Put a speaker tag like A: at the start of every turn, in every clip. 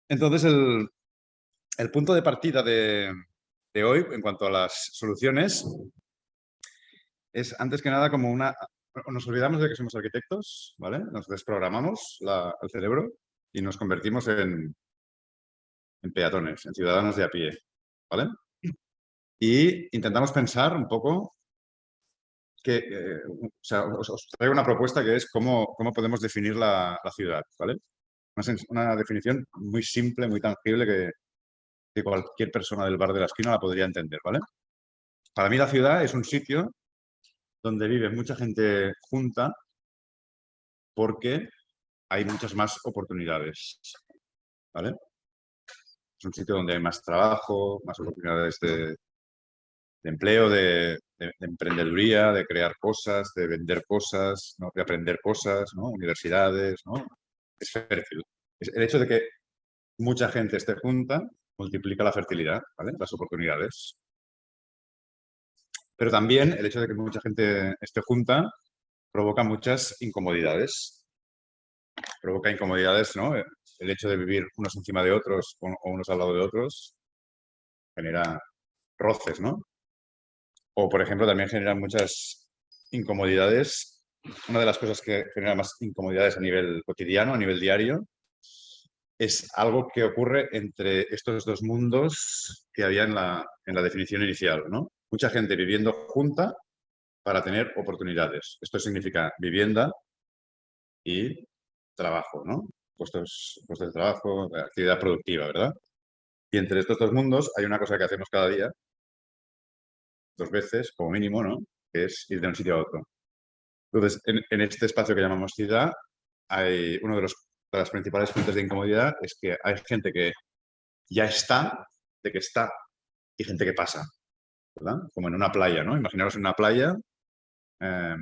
A: Entonces, el punto de partida de hoy, en cuanto a las soluciones, es antes que nada como una... Nos olvidamos de que somos arquitectos, ¿vale? Nos desprogramamos el cerebro y nos convertimos en peatones, en ciudadanos de a pie, ¿vale? Y intentamos pensar un poco que, o sea, os traigo una propuesta que es cómo podemos definir la ciudad, ¿vale? Una definición muy simple, muy tangible que cualquier persona del bar de la esquina la podría entender, ¿vale? Para mí la ciudad es un sitio donde vive mucha gente junta porque hay muchas más oportunidades, ¿vale? Es un sitio donde hay más trabajo, más oportunidades de empleo, de emprendeduría, de crear cosas, de vender cosas, ¿no? De aprender cosas, ¿no? Universidades, ¿no? Es fértil. El hecho de que mucha gente esté junta multiplica la fertilidad, ¿vale? Las oportunidades. Pero también el hecho de que mucha gente esté junta provoca muchas incomodidades. Provoca incomodidades, ¿no? El hecho de vivir unos encima de otros o unos al lado de otros genera roces, ¿no? O, por ejemplo, también genera muchas incomodidades. Una de las cosas que genera más incomodidades a nivel cotidiano, a nivel diario, es algo que ocurre entre estos dos mundos que había en la definición inicial, ¿no? Mucha gente viviendo junta para tener oportunidades. Esto significa vivienda y trabajo, ¿no? Puestos de trabajo, actividad productiva, ¿verdad? Y entre estos dos mundos hay una cosa que hacemos cada día, dos veces, como mínimo, ¿no? Que es ir de un sitio a otro. Entonces, en este espacio que llamamos ciudad, hay de las principales fuentes de incomodidad es que hay gente que ya está, de que está, y gente que pasa, ¿verdad? Como en una playa, ¿no? Imaginaros en una playa, eh,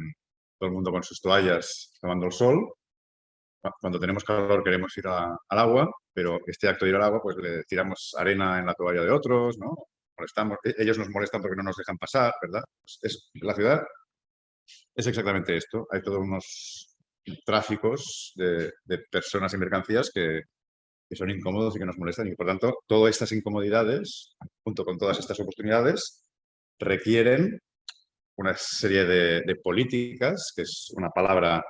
A: todo el mundo con sus toallas tomando el sol. Cuando tenemos calor queremos ir al agua, pero este acto de ir al agua, pues le tiramos arena en la toalla de otros, ¿no? Molestamos, ellos nos molestan porque no nos dejan pasar, ¿verdad? La ciudad es exactamente esto. Hay todos unos tráficos de personas y mercancías que son incómodos y que nos molestan y, por tanto, todas estas incomodidades, junto con todas estas oportunidades, requieren una serie de políticas, que es una palabra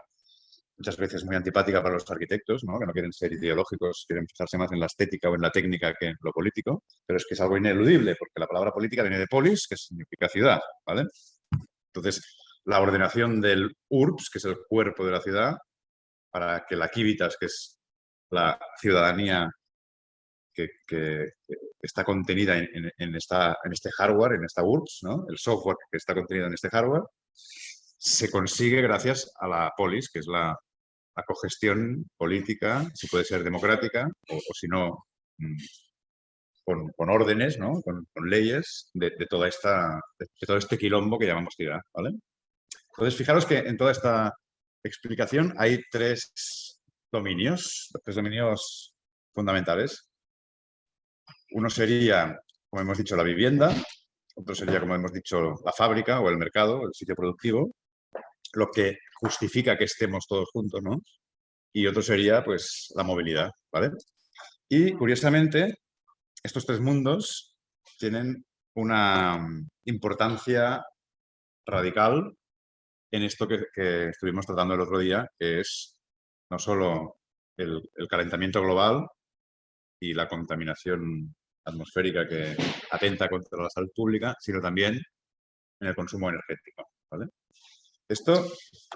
A: muchas veces muy antipática para los arquitectos, ¿no? Que no quieren ser ideológicos, quieren fijarse más en la estética o en la técnica que en lo político, pero es que es algo ineludible, porque la palabra política viene de polis, que significa ciudad, ¿vale? Entonces, la ordenación del urbs, que es el cuerpo de la ciudad, para que la civitas, que es la ciudadanía que está contenida en este hardware, en esta urbs, ¿no? El software que está contenido en este hardware, se consigue gracias a la polis, que es la cogestión política, si puede ser democrática o si no, con órdenes, ¿no? Con leyes de todo este quilombo que llamamos ciudad, ¿vale? Entonces, fijaros que en toda esta explicación hay tres dominios fundamentales. Uno sería, como hemos dicho, la vivienda, otro sería, como hemos dicho, la fábrica o el mercado, el sitio productivo, lo que justifica que estemos todos juntos, ¿no? Y otro sería, pues, la movilidad, ¿vale? Y, curiosamente, estos tres mundos tienen una importancia radical en esto que estuvimos tratando el otro día, que es no solo el calentamiento global y la contaminación atmosférica que atenta contra la salud pública, sino también en el consumo energético, ¿vale? Esto,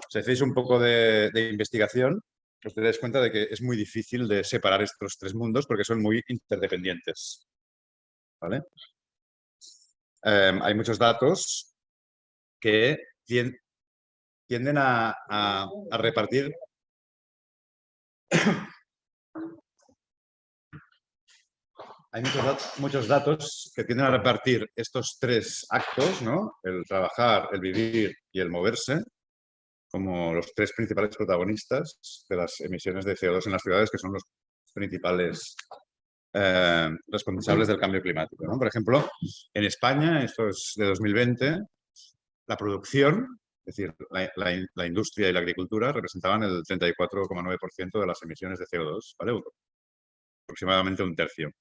A: si hacéis un poco de investigación, os daréis cuenta de que es muy difícil de separar estos tres mundos porque son muy interdependientes, ¿vale? Hay muchos datos que tienden a repartir. Hay muchos datos que tienden a repartir estos tres actos, ¿no? El trabajar, el vivir y el moverse, como los tres principales protagonistas de las emisiones de CO2 en las ciudades, que son los principales responsables del cambio climático, ¿no? Por ejemplo, en España, esto es de 2020, la producción, es decir, la industria y la agricultura representaban el 34,9% de las emisiones de CO2, ¿vale? aproximadamente un tercio.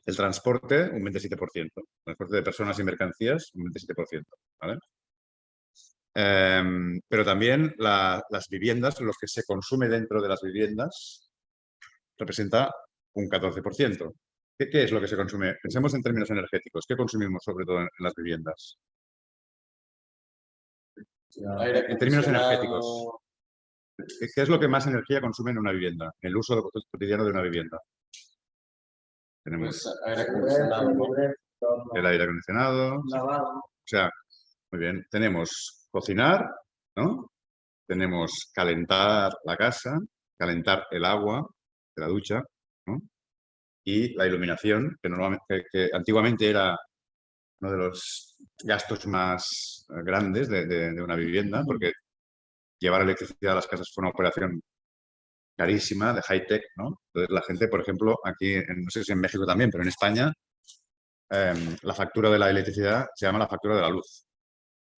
A: El transporte, un 27%. El transporte de personas y mercancías, un 27%. ¿Vale? Pero también las viviendas, lo que se consume dentro de las viviendas, representa un 14%. ¿Qué es lo que se consume? Pensemos en términos energéticos. ¿Qué consumimos sobre todo en las viviendas?
B: Aire
A: En términos energéticos,
B: acondicionado.
A: ¿qué es lo que más energía consume en una vivienda? El uso cotidiano de una vivienda. Tenemos
B: Pues aire acondicionado, ¿no?
A: el aire acondicionado.
C: Lavado.
A: O sea, muy bien. Tenemos cocinar, ¿no? Tenemos calentar la casa, calentar el agua de la ducha, ¿no? Y la iluminación, que normalmente, que antiguamente era uno de los gastos más grandes de una vivienda, porque llevar electricidad a las casas fue una operación carísima, de high-tech, ¿no? Entonces la gente, por ejemplo, aquí, no sé si en México también, pero en España, la factura de la electricidad se llama la factura de la luz.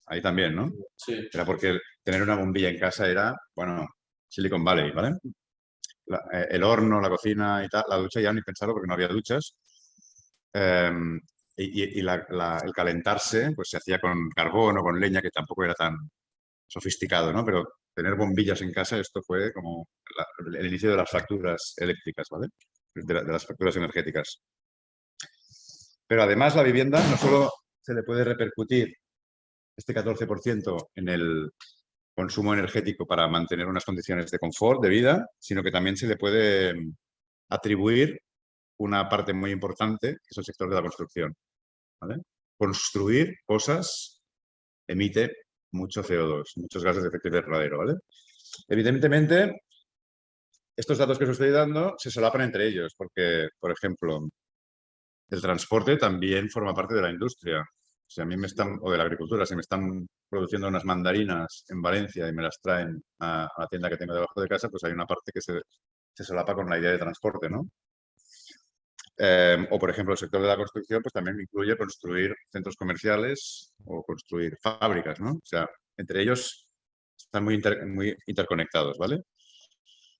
A: Ahí también, ¿no?
B: Sí.
A: Era porque tener una bombilla en casa era, bueno, Silicon Valley, ¿vale? El horno, la cocina y tal, la ducha ya ni pensarlo porque no había duchas. El calentarse pues se hacía con carbón o con leña, que tampoco era tan sofisticado, ¿no? Pero tener bombillas en casa, esto fue como el inicio de las facturas eléctricas, ¿vale? De las facturas energéticas. Pero además la vivienda no solo se le puede repercutir este 14% en el consumo energético para mantener unas condiciones de confort, de vida, sino que también se le puede atribuir una parte muy importante, que es el sector de la construcción. ¿Vale? Construir cosas emite mucho CO2, muchos gases de efecto invernadero, ¿vale? Evidentemente, estos datos que os estoy dando se solapan entre ellos, porque, por ejemplo, el transporte también forma parte de la industria. Si a mí me están, o de la agricultura, si me están produciendo unas mandarinas en Valencia y me las traen a la tienda que tengo debajo de casa, pues hay una parte que se solapa con la idea de transporte, ¿no? O, por ejemplo, el sector de la construcción, pues también incluye construir centros comerciales o construir fábricas, ¿no? O sea, entre ellos están muy interconectados, ¿vale?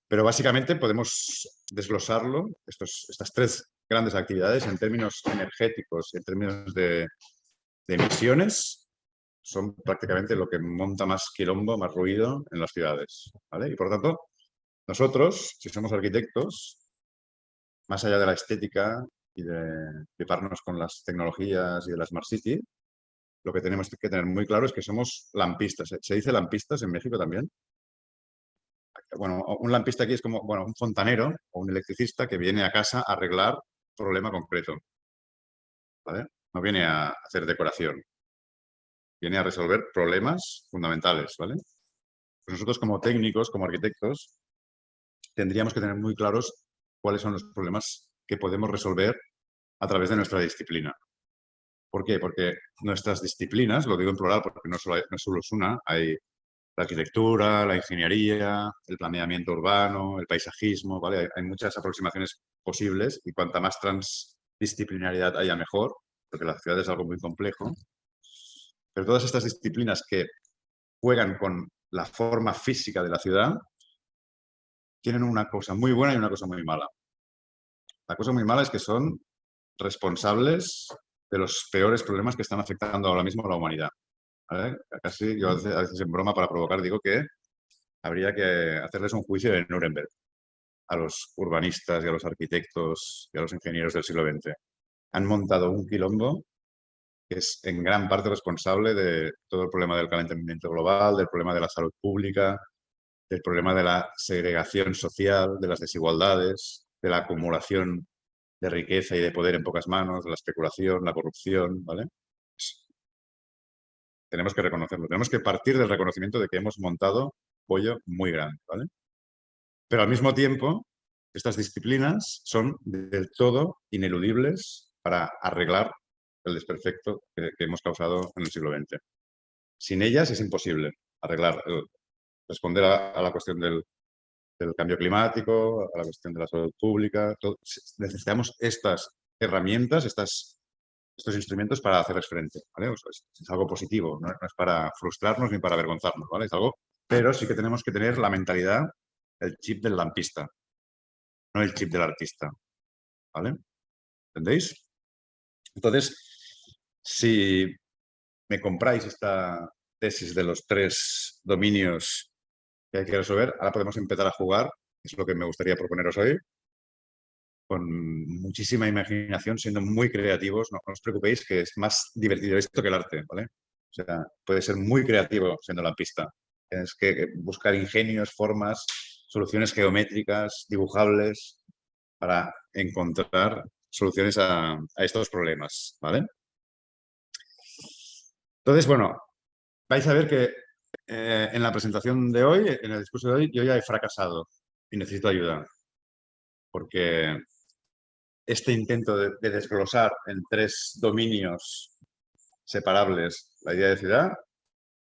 A: Pero básicamente podemos desglosarlo, estas tres grandes actividades, en términos energéticos, en términos de emisiones, son prácticamente lo que monta más quilombo, más ruido en las ciudades, ¿vale? Y por tanto, nosotros, si somos arquitectos, más allá de la estética y de fliparnos con las tecnologías y de la Smart City, lo que tenemos que tener muy claro es que somos lampistas. ¿Se dice lampistas en México también? Bueno, un lampista aquí es como, bueno, un fontanero o un electricista que viene a casa a arreglar un problema concreto, ¿vale? No viene a hacer decoración, viene a resolver problemas fundamentales, ¿vale? Pues nosotros como técnicos, como arquitectos, tendríamos que tener muy claros cuáles son los problemas que podemos resolver a través de nuestra disciplina. ¿Por qué? Porque nuestras disciplinas, lo digo en plural porque no solo es una, hay la arquitectura, la ingeniería, el planeamiento urbano, el paisajismo, ¿vale? Hay muchas aproximaciones posibles y cuanta más transdisciplinaridad haya mejor, porque la ciudad es algo muy complejo. Pero todas estas disciplinas que juegan con la forma física de la ciudad tienen una cosa muy buena y una cosa muy mala. La cosa muy mala es que son responsables de los peores problemas que están afectando ahora mismo a la humanidad. ¿Vale? Casi yo a veces en broma para provocar digo que habría que hacerles un juicio de Nuremberg a los urbanistas y a los arquitectos y a los ingenieros del siglo XX. Han montado un quilombo que es en gran parte responsable de todo el problema del calentamiento global, del problema de la salud pública, del problema de la segregación social, de las desigualdades, de la acumulación de riqueza y de poder en pocas manos, de la especulación, la corrupción, ¿vale? Tenemos que reconocerlo. Tenemos que partir del reconocimiento de que hemos montado pollo muy grande, ¿vale? Pero al mismo tiempo, estas disciplinas son del todo ineludibles para arreglar el desperfecto que hemos causado en el siglo XX. Sin ellas es imposible arreglar, responder a la cuestión del cambio climático, a la cuestión de la salud pública. Necesitamos estas herramientas, estos instrumentos para hacerles frente, ¿vale? O sea, es algo positivo, no es para frustrarnos ni para avergonzarnos, ¿vale? Es algo, pero sí que tenemos que tener la mentalidad, el chip del lampista. no el chip del artista. ¿Vale? ¿Entendéis? Entonces, si me compráis esta tesis de los 3 dominios que hay que resolver, ahora podemos empezar a jugar, es lo que me gustaría proponeros hoy, con muchísima imaginación, siendo muy creativos. No os preocupéis, que es más divertido esto que el arte, ¿vale? O sea, puede ser muy creativo siendo la pista. Tienes que buscar ingenios, formas, soluciones geométricas, dibujables, para encontrar soluciones a estos problemas, ¿vale? Entonces, bueno, vais a ver que en la presentación de hoy, en el discurso de hoy, yo ya he fracasado y necesito ayuda. Porque este intento de desglosar en 3 dominios separables la idea de ciudad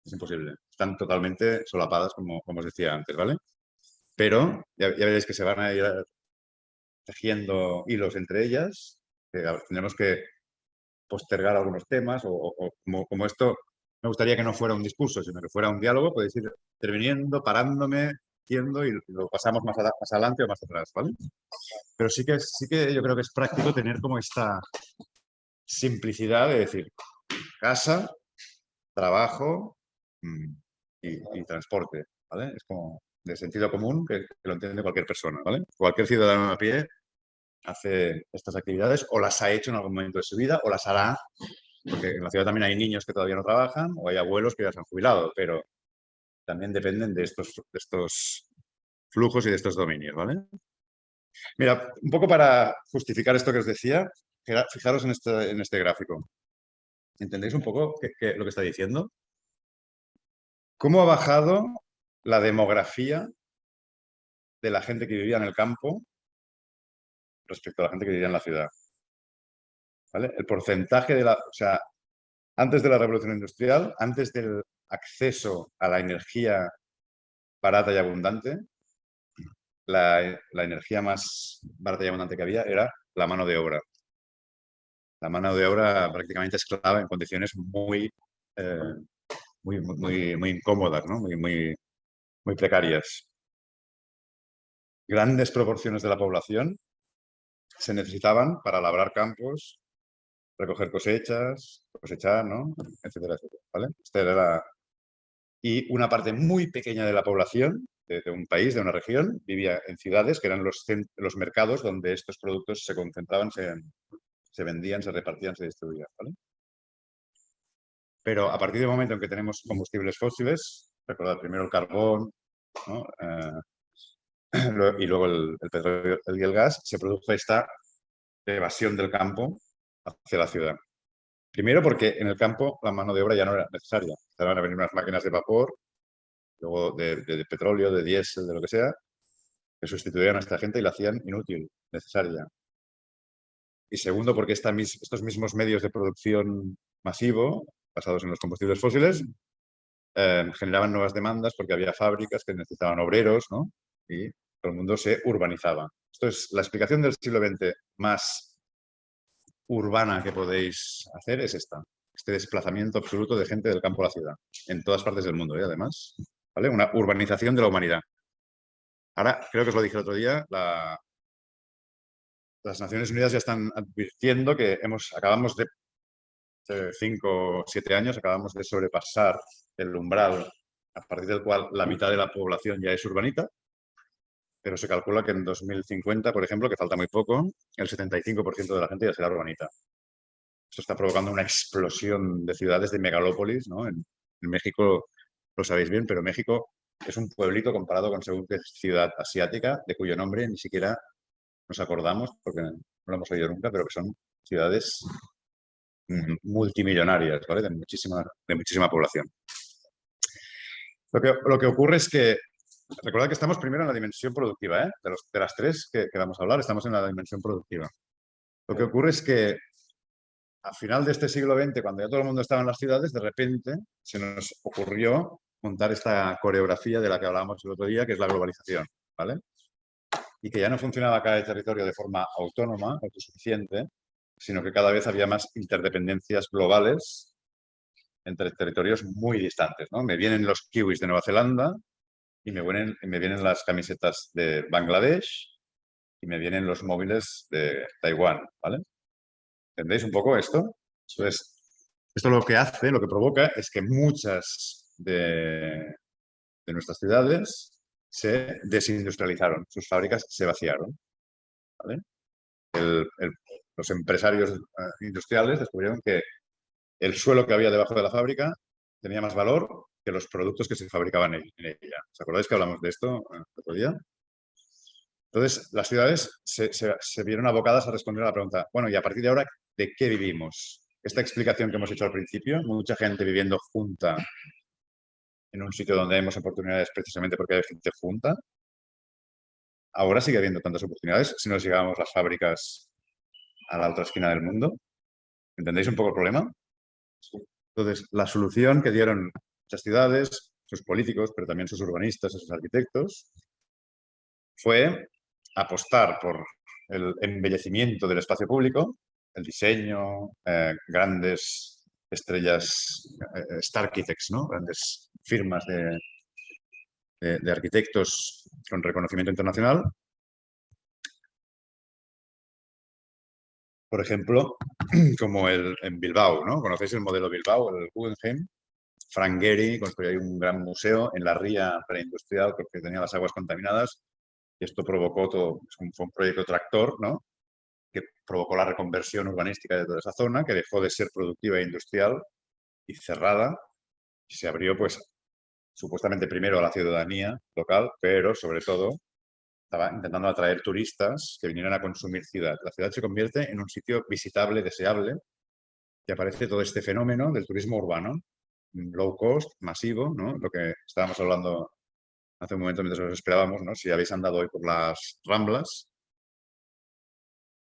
A: es imposible. Están totalmente solapadas, como os decía antes, ¿vale? Pero ya veréis que se van a ir tejiendo hilos entre ellas, que tenemos que postergar algunos temas o como esto, me gustaría que no fuera un discurso, sino que fuera un diálogo. Podéis ir interviniendo, parándome, yendo y lo pasamos más adelante o más atrás, ¿vale? Pero sí que yo creo que es práctico tener como esta simplicidad de decir casa, trabajo y transporte, ¿vale? Es como de sentido común que lo entiende cualquier persona, ¿vale? Cualquier ciudadano a pie hace estas actividades o las ha hecho en algún momento de su vida o las hará, porque en la ciudad también hay niños que todavía no trabajan o hay abuelos que ya se han jubilado, pero también dependen de estos flujos y de estos dominios, ¿vale? Mira, un poco para justificar esto que os decía, fijaros en este gráfico. ¿Entendéis un poco lo que está diciendo? ¿Cómo ha bajado la demografía de la gente que vivía en el campo respecto a la gente que vivía en la ciudad? ¿Vale? El porcentaje o sea, antes de la revolución industrial, antes del acceso a la energía barata y abundante, la energía más barata y abundante que había era la mano de obra. La mano de obra prácticamente esclava en condiciones muy incómodas, ¿no? muy precarias. Grandes proporciones de la población se necesitaban para labrar campos, recoger cosechas, cosechar, ¿no? Etcétera, etcétera, ¿vale? Y una parte muy pequeña de la población de un país, de una región, vivía en ciudades que eran los mercados donde estos productos se concentraban, se vendían, se repartían, se distribuían, ¿vale? Pero a partir del momento en que tenemos combustibles fósiles, recordad primero el carbón, ¿no? Y luego el petróleo y el gas, se produjo esta evasión del campo hacia la ciudad. Primero porque en el campo la mano de obra ya no era necesaria. Estaban a venir unas máquinas de vapor, luego de petróleo, de diésel, de lo que sea, que sustituían a esta gente y la hacían inútil, necesaria. Y segundo porque estos mismos medios de producción masivo, basados en los combustibles fósiles, generaban nuevas demandas porque había fábricas que necesitaban obreros, ¿no? Y todo el mundo se urbanizaba. Esto es la explicación del siglo XX más urbana que podéis hacer, es esta. Este desplazamiento absoluto de gente del campo a la ciudad, en todas partes del mundo, además, ¿vale? Una urbanización de la humanidad. Ahora, creo que os lo dije el otro día, las Naciones Unidas ya están advirtiendo que acabamos de 5 o 7 años, acabamos de sobrepasar el umbral a partir del cual la mitad de la población ya es urbanita, pero se calcula que en 2050, por ejemplo, que falta muy poco, el 75% de la gente ya será urbanita. Esto está provocando una explosión de ciudades, de megalópolis, ¿no? En México lo sabéis bien, pero México es un pueblito comparado con según qué ciudad asiática, de cuyo nombre ni siquiera nos acordamos, porque no lo hemos oído nunca, pero que son ciudades multimillonarias, ¿vale? De muchísima población. Lo que ocurre es que, recordad que estamos primero en la dimensión productiva, ¿eh? De las 3 que vamos a hablar, estamos en la dimensión productiva. Lo que ocurre es que al final de este siglo XX, cuando ya todo el mundo estaba en las ciudades, de repente se nos ocurrió montar esta coreografía de la que hablábamos el otro día, que es la globalización, ¿vale? Y que ya no funcionaba cada territorio de forma autónoma, autosuficiente, sino que cada vez había más interdependencias globales entre territorios muy distantes, ¿no? Me vienen los kiwis de Nueva Zelanda y me vienen las camisetas de Bangladesh y me vienen los móviles de Taiwán, ¿vale? ¿Entendéis un poco esto? Entonces, esto lo que hace, lo que provoca es que muchas de nuestras ciudades se desindustrializaron, sus fábricas se vaciaron, ¿vale? Los empresarios industriales descubrieron que el suelo que había debajo de la fábrica tenía más valor que los productos que se fabricaban en ella. ¿Os acordáis que hablamos de esto el otro día? Entonces, las ciudades se vieron abocadas a responder a la pregunta, bueno, y a partir de ahora, ¿de qué vivimos? Esta explicación que hemos hecho al principio, mucha gente viviendo junta en un sitio donde hay oportunidades precisamente porque hay gente junta, ahora sigue habiendo tantas oportunidades si nos llegábamos las fábricas a la otra esquina del mundo. ¿Entendéis un poco el problema? Entonces, la solución que dieron muchas ciudades, sus políticos, pero también sus urbanistas y sus arquitectos, fue apostar por el embellecimiento del espacio público, el diseño, grandes estrellas, star architects, ¿no? Grandes firmas de arquitectos con reconocimiento internacional. Por ejemplo, como en Bilbao, ¿no? ¿Conocéis el modelo Bilbao, el Guggenheim? Frank Gehry construyó ahí un gran museo en la ría preindustrial porque tenía las aguas contaminadas y esto provocó todo, fue un proyecto tractor, ¿no? Que provocó la reconversión urbanística de toda esa zona, que dejó de ser productiva e industrial y cerrada y se abrió, pues, supuestamente primero a la ciudadanía local, pero sobre todo estaba intentando atraer turistas que vinieran a consumir ciudad. La ciudad se convierte en un sitio visitable, deseable, y aparece todo este fenómeno del turismo urbano, low cost, masivo, ¿no? Lo que estábamos hablando hace un momento mientras os esperábamos, ¿no? Si habéis andado hoy por las Ramblas,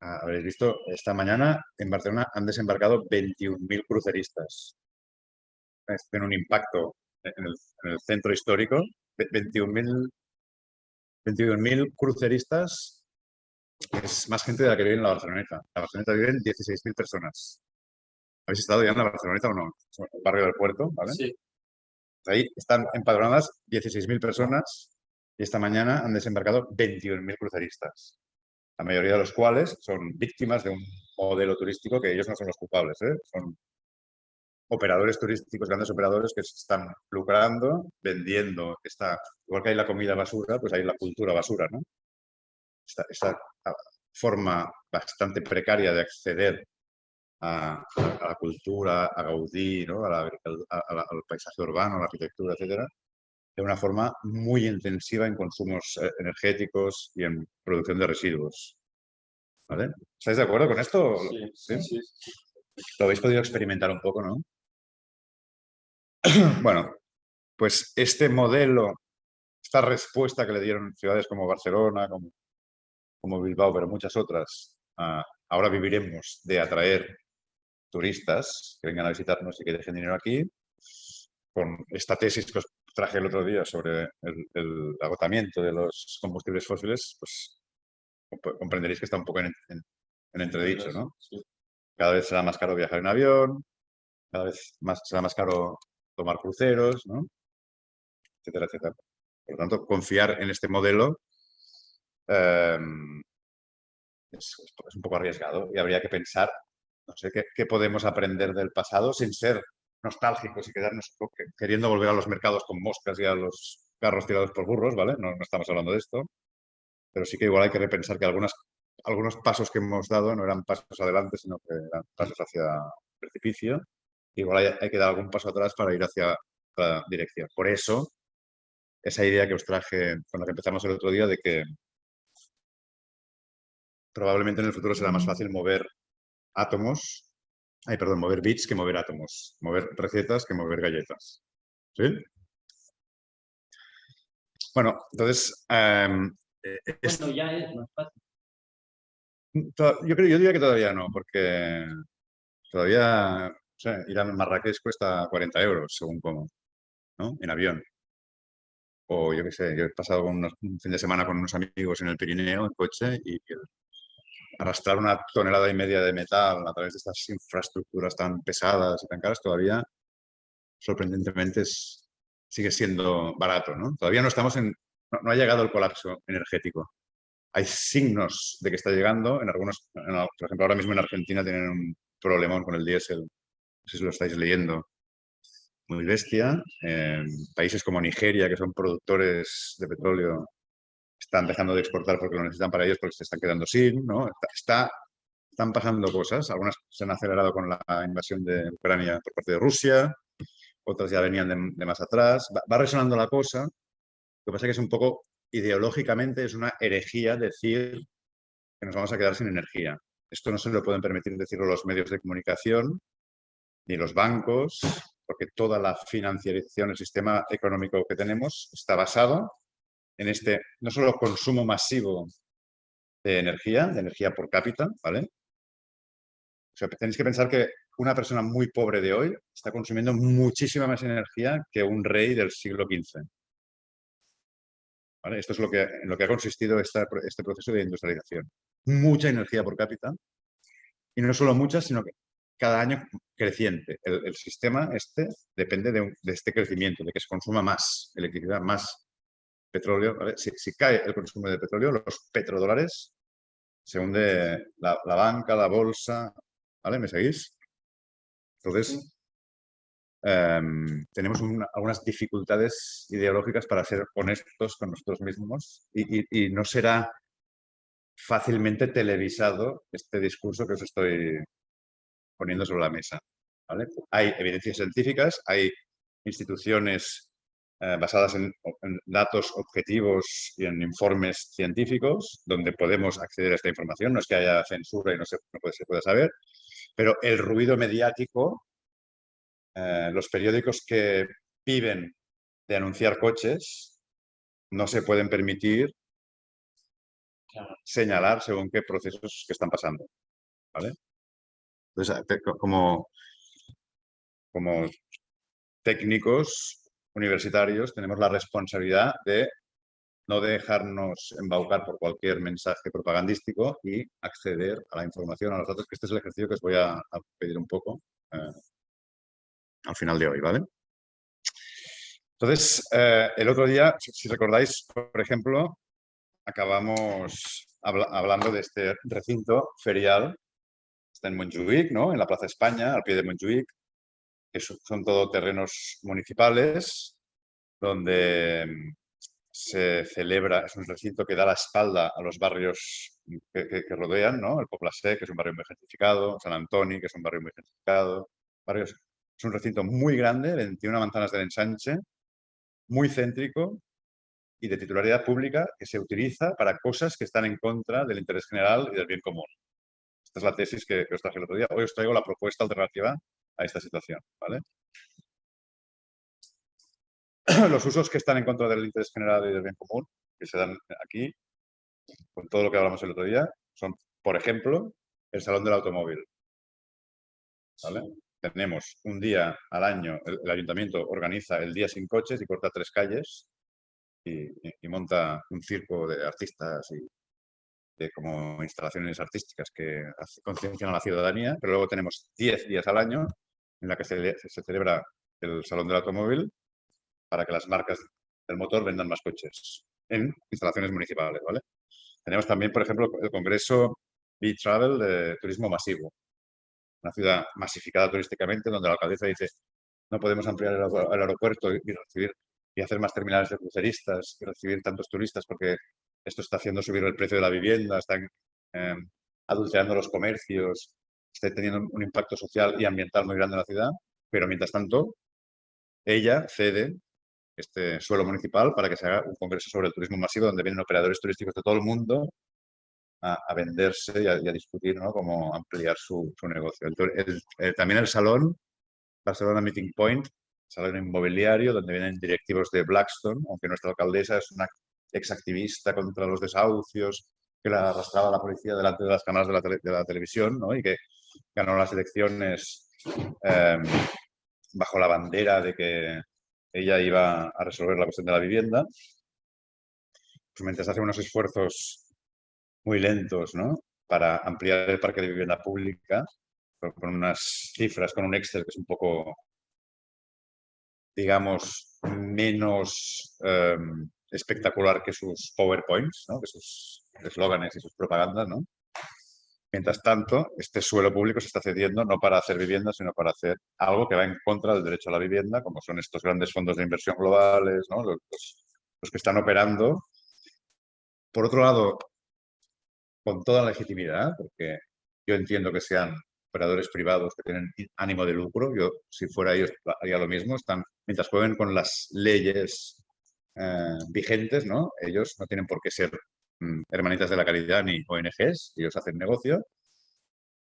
A: habréis visto, esta mañana en Barcelona han desembarcado 21.000 cruceristas. Tiene un impacto en el centro histórico. 21.000 cruceristas es más gente de la que vive en la Barceloneta. En la Barceloneta viven 16.000 personas. ¿Habéis estado ya en la Barceloneta o no? El barrio del Puerto, ¿vale?
B: Sí.
A: Ahí están empadronadas 16.000 personas y esta mañana han desembarcado 21.000 cruceristas, la mayoría de los cuales son víctimas de un modelo turístico que ellos no son los culpables, ¿eh? Son operadores turísticos, grandes operadores que se están lucrando, vendiendo. Igual que hay la comida basura, pues hay la cultura basura, ¿no? Esa forma bastante precaria de acceder a la cultura, a Gaudí, ¿no? Al paisaje urbano, a la arquitectura, etcétera, de una forma muy intensiva en consumos energéticos y en producción de residuos. ¿Vale? ¿Estáis de acuerdo con esto?
B: Sí.
A: ¿Sí? Lo habéis podido experimentar un poco, ¿no? Bueno, pues este modelo, esta respuesta que le dieron ciudades como Barcelona, como Bilbao, pero muchas otras, ahora viviremos de atraer turistas que vengan a visitarnos y que dejen dinero aquí, con esta tesis que os traje el otro día sobre el agotamiento de los combustibles fósiles, pues comprenderéis que está un poco en entredicho, ¿no?
B: Sí.
A: Cada vez será más caro viajar en avión, cada vez será más caro tomar cruceros, ¿no? Etcétera, etcétera. Por lo tanto, confiar en este modelo eh, es un poco arriesgado y habría que pensar, no sé, qué podemos aprender del pasado sin ser nostálgicos y quedarnos queriendo volver a los mercados con moscas y a los carros tirados por burros, ¿vale? No estamos hablando de esto, pero sí que igual hay que repensar que algunos pasos que hemos dado no eran pasos adelante, sino que eran pasos hacia el precipicio. Igual hay que dar algún paso atrás para ir hacia la dirección. Por eso, esa idea que os traje con la que empezamos el otro día de que probablemente en el futuro será más fácil mover mover bits que mover átomos, mover recetas que mover galletas. ¿Sí? Bueno, entonces...
B: Bueno, ya es más fácil.
A: yo diría que todavía no, porque todavía, o sea, ir a Marrakech cuesta 40 euros, según cómo, ¿no? En avión. O yo qué sé, yo he pasado un fin de semana con unos amigos en el Pirineo, en coche, y arrastrar 1,5 toneladas de metal a través de estas infraestructuras tan pesadas y tan caras todavía, sorprendentemente, sigue siendo barato, ¿no? Todavía no estamos no ha llegado el colapso energético. hay signos de que está llegando. Por ejemplo, ahora mismo en Argentina tienen un problemón con el diésel. No sé si lo estáis leyendo. Muy bestia. Países como Nigeria, que son productores de petróleo, están dejando de exportar porque lo necesitan para ellos porque se están quedando sin, ¿no? Están pasando cosas. Algunas se han acelerado con la invasión de Ucrania por parte de Rusia, otras ya venían de más atrás. Va resonando la cosa. Lo que pasa es que es un poco, ideológicamente, es una herejía decir que nos vamos a quedar sin energía. Esto no se lo pueden permitir decirlo los medios de comunicación ni los bancos, porque toda la financiarización, el sistema económico que tenemos está basado en este, no solo consumo masivo de energía por cápita, ¿vale? O sea, tenéis que pensar que una persona muy pobre de hoy está consumiendo muchísima más energía que un rey del siglo XV. ¿Vale? Esto es en lo que ha consistido este proceso de industrialización. Mucha energía por cápita, y no solo mucha, sino que cada año creciente. El sistema depende de este crecimiento, de que se consuma más electricidad, más petróleo. ¿Vale? Si cae el consumo de petróleo, los petrodólares, se hunde la banca, la bolsa. ¿Vale? ¿Me seguís? Entonces, tenemos algunas dificultades ideológicas para ser honestos con nosotros mismos y no será fácilmente televisado este discurso que os estoy poniendo sobre la mesa. ¿Vale? Hay evidencias científicas, hay instituciones basadas en datos objetivos y en informes científicos donde podemos acceder a esta información. No es que haya censura y no se pueda saber, pero el ruido mediático, los periódicos que viven de anunciar coches, no se pueden permitir señalar según qué procesos que están pasando. ¿Vale? Entonces, como técnicos universitarios tenemos la responsabilidad de no dejarnos embaucar por cualquier mensaje propagandístico y acceder a la información, a los datos, que este es el ejercicio que os voy a pedir un poco al final de hoy, ¿vale? Entonces, el otro día, si recordáis, por ejemplo, acabamos hablando de este recinto ferial. Está en Montjuïc, ¿no? En la Plaza España, al pie de Montjuïc, que son todo terrenos municipales donde se celebra, es un recinto que da la espalda a los barrios que rodean, ¿no? El Poble Sec, que es un barrio muy gentrificado, San Antoni, que es un barrio muy gentrificado. Es un recinto muy grande, 21 manzanas del ensanche, muy céntrico y de titularidad pública, que se utiliza para cosas que están en contra del interés general y del bien común. Esta es la tesis que os traje el otro día. Hoy os traigo la propuesta alternativa a esta situación, ¿vale? Los usos que están en contra del interés general y del bien común, que se dan aquí, con todo lo que hablamos el otro día, son, por ejemplo, el Salón del Automóvil. ¿Vale? Tenemos un día al año, el ayuntamiento organiza el día sin coches y corta 3 calles y monta un circo de artistas y de como instalaciones artísticas que conciencian a la ciudadanía, pero luego tenemos 10 días al año en la que se celebra el Salón del Automóvil para que las marcas del motor vendan más coches en instalaciones municipales, ¿vale? Tenemos también, por ejemplo, el Congreso B-Travel de Turismo Masivo, una ciudad masificada turísticamente donde la alcaldesa dice no podemos ampliar el aeropuerto y hacer más terminales de cruceristas y recibir tantos turistas porque esto está haciendo subir el precio de la vivienda, están adulterando los comercios, está teniendo un impacto social y ambiental muy grande en la ciudad, pero mientras tanto ella cede este suelo municipal para que se haga un congreso sobre el turismo masivo donde vienen operadores turísticos de todo el mundo a venderse y a discutir, ¿no? Cómo ampliar su negocio. También el salón, Barcelona Meeting Point, salón inmobiliario donde vienen directivos de Blackstone, aunque nuestra alcaldesa es una exactivista contra los desahucios, que la arrastraba la policía delante de las cámaras de la televisión, ¿no? Y que ganó las elecciones bajo la bandera de que ella iba a resolver la cuestión de la vivienda. Pues mientras hace unos esfuerzos muy lentos, ¿no? Para ampliar el parque de vivienda pública, con unas cifras, con un Excel que es un poco, digamos, menos espectacular que sus PowerPoints, ¿no? Que sus eslóganes y sus propagandas, ¿no? Mientras tanto, este suelo público se está cediendo no para hacer viviendas, sino para hacer algo que va en contra del derecho a la vivienda, como son estos grandes fondos de inversión globales, ¿no? Los que están operando. Por otro lado, con toda legitimidad, porque yo entiendo que sean operadores privados que tienen ánimo de lucro. Yo, si fuera ellos, haría lo mismo. Mientras jueguen con las leyes vigentes, ¿no? Ellos no tienen por qué ser hermanitas de la caridad ni ONGs. Ellos hacen negocio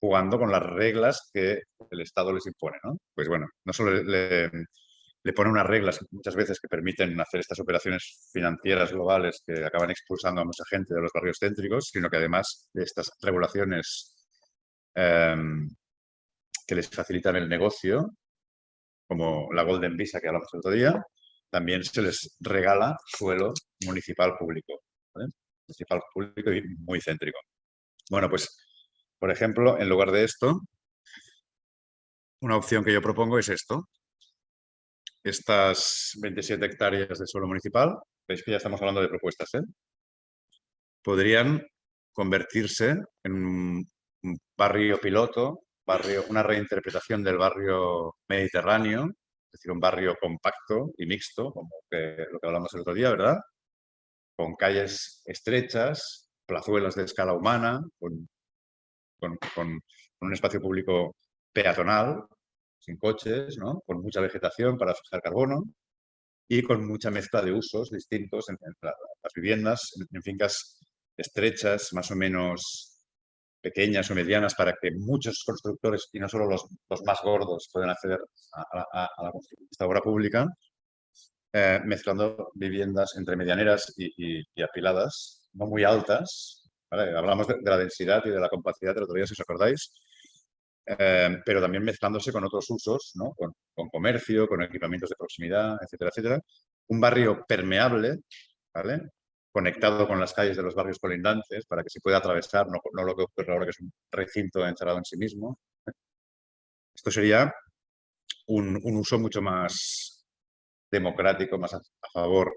A: jugando con las reglas que el Estado les impone, ¿no? Pues bueno, no solo le pone unas reglas muchas veces que permiten hacer estas operaciones financieras globales que acaban expulsando a mucha gente de los barrios céntricos, sino que además de estas regulaciones que les facilitan el negocio, como la Golden Visa que hablamos el otro día, también se les regala suelo municipal público, ¿vale? Municipal público y muy céntrico. Bueno, pues, por ejemplo, en lugar de esto, una opción que yo propongo es esto. Estas 27 hectáreas de suelo municipal, veis que ya estamos hablando de propuestas, ¿eh? Podrían convertirse en un barrio piloto, una reinterpretación del barrio mediterráneo, es decir, un barrio compacto y mixto, como lo que hablamos el otro día, ¿verdad? Con calles estrechas, plazuelas de escala humana, con un espacio público peatonal, sin coches, ¿no? Con mucha vegetación para fijar carbono y con mucha mezcla de usos distintos en las viviendas, en fincas estrechas, más o menos pequeñas o medianas, para que muchos constructores, y no solo los más gordos, puedan acceder a esta obra pública, mezclando viviendas entre medianeras y apiladas, no muy altas, ¿vale? Hablamos de la densidad y de la compacidad el otro día, si os acordáis, pero también mezclándose con otros usos, ¿no? Con comercio, con equipamientos de proximidad, etcétera, etcétera. Un barrio permeable, ¿vale? Conectado con las calles de los barrios colindantes para que se pueda atravesar, no lo que ocurre ahora, que es un recinto encerrado en sí mismo. Esto sería un uso mucho más democrático, más a favor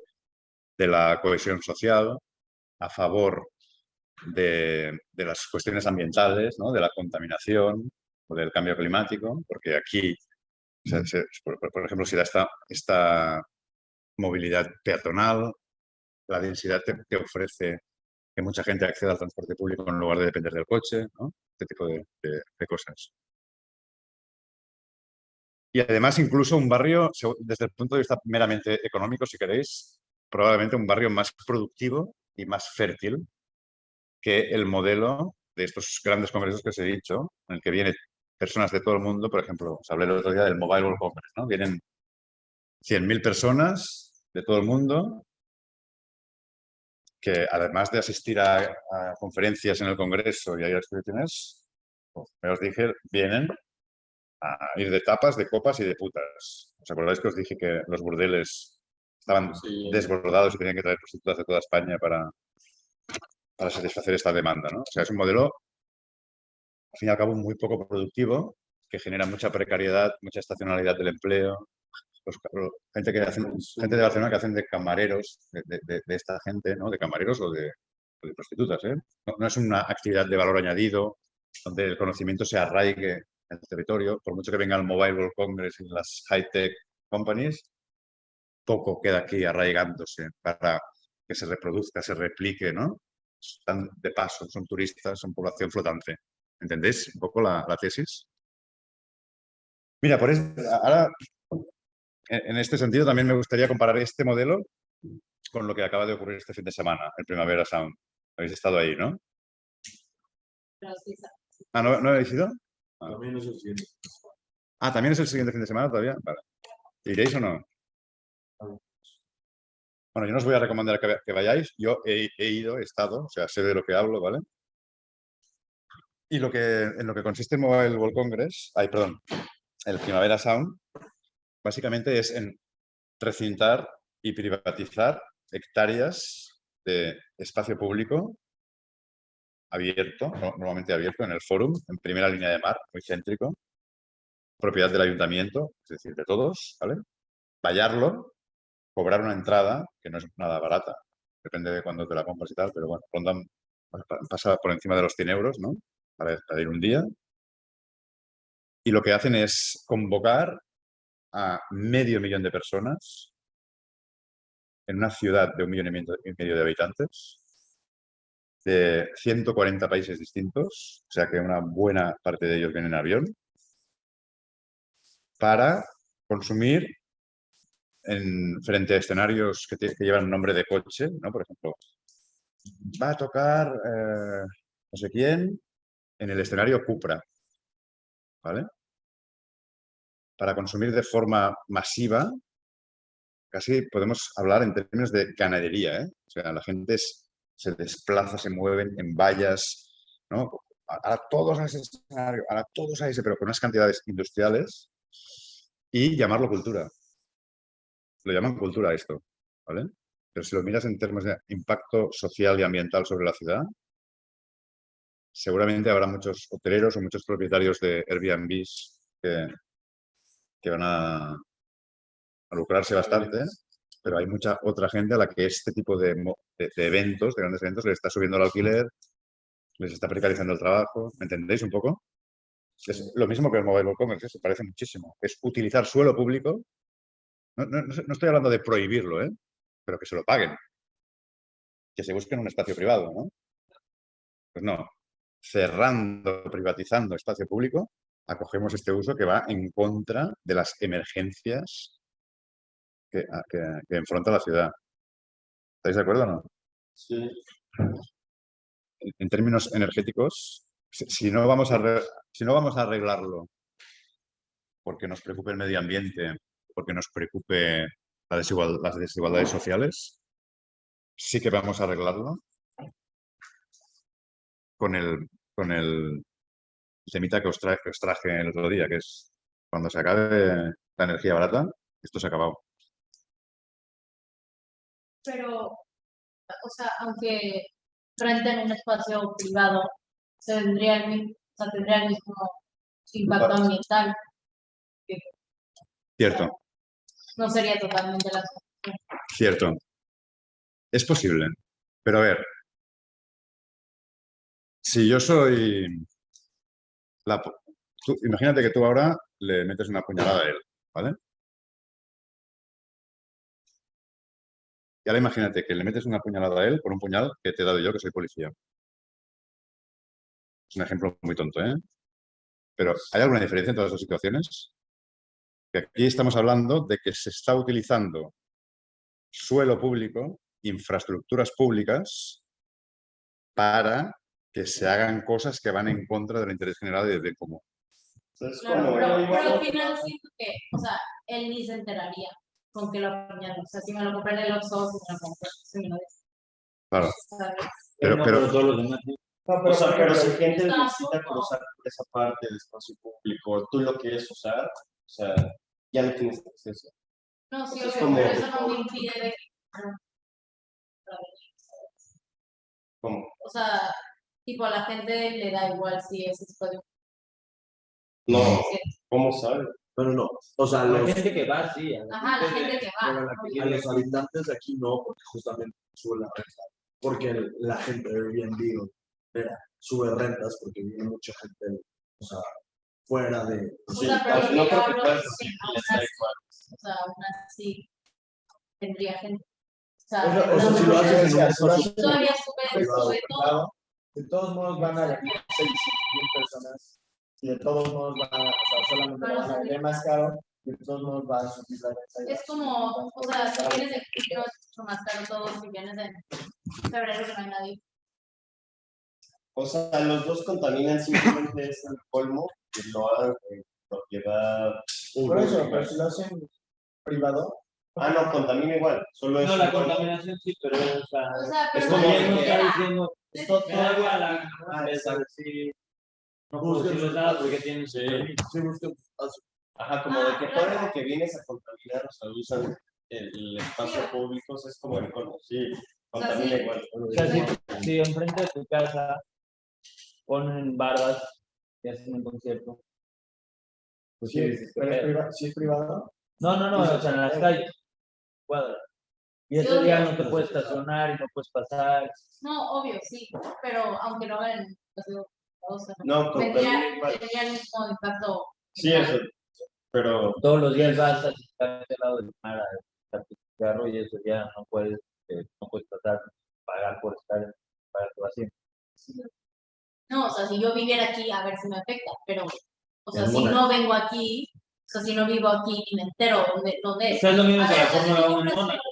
A: de la cohesión social, a favor de las cuestiones ambientales, ¿no? De la contaminación o del cambio climático, porque aquí, por ejemplo, si da esta movilidad peatonal, la densidad te ofrece que mucha gente acceda al transporte público en lugar de depender del coche, ¿no? Este tipo de cosas. Y además, incluso un barrio, desde el punto de vista meramente económico, si queréis, probablemente un barrio más productivo y más fértil que el modelo de estos grandes congresos que os he dicho, en el que vienen personas de todo el mundo. Por ejemplo, os hablé el otro día del Mobile World Congress, ¿no? Vienen 100.000 personas de todo el mundo que, además de asistir a conferencias en el congreso y a exposiciones, como os dije, vienen a ir de tapas, de copas y de putas. ¿Os acordáis que os dije que los burdeles estaban desbordados y tenían que traer prostitutas de toda España para satisfacer esta demanda, ¿no? O sea, es un modelo, al fin y al cabo, muy poco productivo, que genera mucha precariedad, mucha estacionalidad del empleo. Gente de Barcelona que hacen de camareros, de esta gente, ¿no? De camareros o de prostitutas, ¿eh? No es una actividad de valor añadido, donde el conocimiento se arraigue en el territorio. Por mucho que venga el Mobile World Congress y las high-tech companies, poco queda aquí arraigándose para que se reproduzca, se replique, ¿no? Están de paso, son turistas, son población flotante. ¿Entendéis un poco la tesis? Mira, ahora, en este sentido, también me gustaría comparar este modelo con lo que acaba de ocurrir este fin de semana, el Primavera Sound. Habéis estado ahí, ¿no? Ah, ¿no habéis ido? Ah.
B: También es el siguiente.
A: Ah, ¿también es el siguiente fin de semana todavía? Vale. ¿Iréis o no? Bueno, yo no os voy a recomendar que vayáis. Yo he ido, he estado, o sea, sé de lo que hablo, ¿vale? Y en lo que consiste el Mobile World Congress, el Primavera Sound, básicamente es en recintar y privatizar hectáreas de espacio público abierto, normalmente abierto en el Fórum, en primera línea de mar, muy céntrico, propiedad del ayuntamiento, es decir, de todos, ¿vale? Vallarlo, cobrar una entrada, que no es nada barata, depende de cuándo te la compras y tal, pero bueno, rondan, pasa por encima de los 100 euros, ¿no? Para ir un día. Y lo que hacen es convocar a 500.000 de personas en una ciudad de 1,5 millones de habitantes, de 140 países distintos, o sea que una buena parte de ellos vienen en avión, para consumir frente a escenarios que llevan nombre de coche, ¿no? Por ejemplo, va a tocar no sé quién en el escenario Cupra, ¿vale? Para consumir de forma masiva, casi podemos hablar en términos de ganadería, ¿eh? O sea, la gente se desplaza, se mueven en vallas, ¿no? A todos a ese escenario, a todos a ese, pero con unas cantidades industriales, y llamarlo cultura. Lo llaman cultura esto, ¿vale? Pero si lo miras en términos de impacto social y ambiental sobre la ciudad, seguramente habrá muchos hoteleros o muchos propietarios de Airbnbs que van a lucrarse bastante, pero hay mucha otra gente a la que este tipo de eventos, de grandes eventos, les está subiendo el alquiler, les está precarizando el trabajo. ¿Me entendéis un poco? Es lo mismo que el mobile commerce, se parece muchísimo. Es utilizar suelo público. No estoy hablando de prohibirlo, ¿eh? Pero que se lo paguen. Que se busquen un espacio privado, ¿no? Pues no. Cerrando, privatizando espacio público, acogemos este uso que va en contra de las emergencias que enfrenta la ciudad. ¿Estáis de acuerdo o no?
B: Sí.
A: En términos energéticos, si no vamos a arreglarlo porque nos preocupe el medio ambiente, porque nos preocupe las desigualdades sociales, sí que vamos a arreglarlo con el temita que os traje el otro día, que es cuando se acabe la energía barata, esto se ha acabado.
C: Pero, o sea, aunque renten un espacio privado, tendría el mismo impacto ambiental.
A: Cierto,
C: No sería totalmente la solución.
A: cierto. Es posible. Pero a ver, si yo soy... imagínate que tú ahora le metes una puñalada a él, ¿vale? Y ahora imagínate que le metes una puñalada a él por un puñal que te he dado yo, que soy policía. Es un ejemplo muy tonto, ¿eh? Pero ¿hay alguna diferencia en todas las situaciones? Que aquí estamos hablando de que se está utilizando suelo público, infraestructuras públicas, para que se hagan cosas que van en contra del interés general y del bien común.
C: Claro, pero al final siento que, o sea, él ni se enteraría con que lo apuñalan. O sea, si me lo compré en el Oxxo, si me lo compré, si me lo des.
A: Claro.
C: ¿Sabes?
A: Pero
B: todos los demás.
D: O sea, pero si gente
C: Tampoco.
D: necesita cruzar por esa parte del espacio público, tú lo quieres usar, o sea, ya no tienes acceso.
C: No, sí,
D: Es
C: obvio,
D: como-
C: pero eso no me impide de que...
D: ¿Cómo?
C: O sea, tipo, a la gente le da igual si ese espacio.
D: No, ¿cómo sabes?
B: Pero no, o sea,
E: La
B: los,
E: gente que va, sí.
C: Ajá, la gente que va.
B: pero a los habitantes de aquí no, porque justamente sube la renta. Porque la gente de Airbnb sube rentas porque viene mucha gente, o sea, fuera de...
C: O sea, pero lo que
D: no
C: yo
D: creo que
C: hablo
D: puedas
C: es que
D: decir que
C: aún
D: les da
C: así,
D: igual.
C: o sea, aún así tendría gente. O
B: O sea, si lo haces en un espacio
C: todavía sube todo.
E: De todos modos van a venir 600,000 personas y de todos modos van a, o sea, solamente lo van a vender más caro y de todos modos va a subir la renta.
C: Es como, o sea, si vienes de julio es mucho más caro todo, si vienes de febrero que no hay nadie.
D: O sea, los dos contaminan, simplemente es el colmo que lo hagan en propiedad.
E: Por eso, pero si lo hacen privado,
D: Ah, no, contamina igual. Solo es
E: no,
D: un
E: la
D: colmo.
E: contaminación sí, pero o sea,
C: O sea,
D: Es
C: pero
D: como
C: no
D: que-
E: no
C: es
E: está
C: que-
E: diciendo esto todavía la sí, no puedo decirles nada porque tienen su permiso.
B: Sí, busquen
D: Ajá, como de que
C: Ah,
D: todo
C: claro.
D: lo que vienes a contaminar, o sea, usan el espacio público, es como el colmo. Sí, contamina
C: sí.
D: igual.
E: O sea, si enfrente de tu casa ponen bardas y hacen un concierto. Pues
B: Sí,
E: sí, dices, ¿qué
B: pero
E: pedo?
B: si es privado,
E: No, o sea, en las calles. cuadra. Y ese día no te puedes estacionar y no puedes pasar.
C: No, obvio, sí, pero aunque lo hagan en o sea,
D: No,
C: tendría
D: totalmente.
C: el mismo impacto.
D: Sí, eso. Pero
E: Todos los días vas a estar al lado del mar a tu carro y eso ya no puedes pasar, pagar por estar para tu asiento.
C: No, o sea, si yo viviera aquí, a ver si me afecta, pero, o sea,
E: Es
C: si
E: una-
C: no vengo aquí, o sea, si no vivo aquí y me entero dónde es.
E: Es lo mismo
C: A
E: que
C: ver,
E: la
C: o sea, si
E: Fórmula
C: tú
E: 1 en
C: compras
E: Mónaco.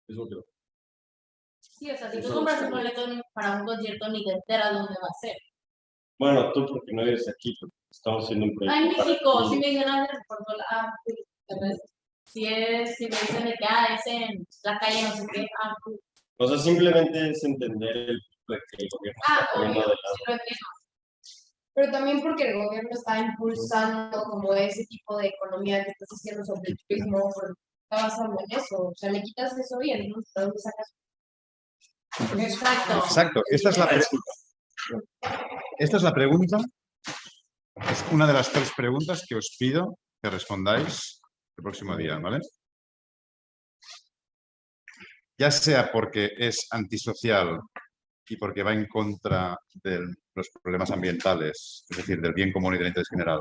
C: boletos, sí, o sea, si tú
D: Eso
C: compras
D: sí.
C: un boleto para un concierto, ni te enteras dónde va a ser.
D: bueno, tú porque no eres aquí, porque estamos haciendo un
C: Ah, en
D: proyecto para
C: México,
D: ti.
C: sí me dicen, si me dicen de que, es en la calle, no sé qué, pues,
D: O sea, simplemente es entender el de que el gobierno está poniendo
C: obvio,
D: de
C: sí lo entiendo.
F: Pero también porque el gobierno está impulsando como ese tipo de economía que estás haciendo sobre el turismo, porque está basando en eso. O sea, le quitas eso y entonces ¿de dónde sacas?
C: Exacto.
A: Exacto. Esta es la pregunta. Es una de las 3 preguntas que os pido que respondáis el próximo día, ¿vale? Ya sea porque es antisocial y porque va en contra de los problemas ambientales, es decir, del bien común y del interés general,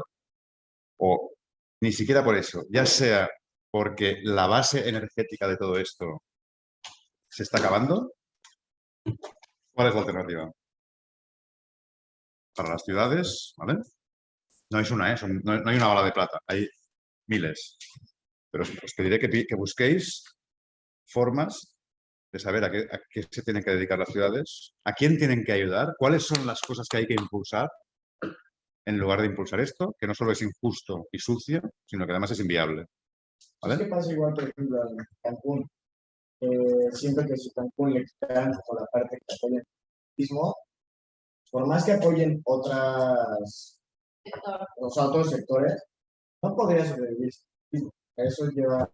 A: o ni siquiera por eso, ya sea porque la base energética de todo esto se está acabando, ¿cuál es la alternativa? Para las ciudades, ¿vale? No es una, no hay una bala de plata, hay miles. Pero os pediré que busquéis formas de saber a qué se tienen que dedicar las ciudades, a quién tienen que ayudar, cuáles son las cosas que hay que impulsar, en lugar de impulsar esto, que no solo es injusto y sucio, sino que además es inviable.
E: Es que
A: ¿Vale?
E: pasa igual, por ejemplo, en Cancún. Siento que si Cancún le quitaran por la parte que apoya el turismo, por más que apoyen otros sectores, no podría sobrevivir. Eso lleva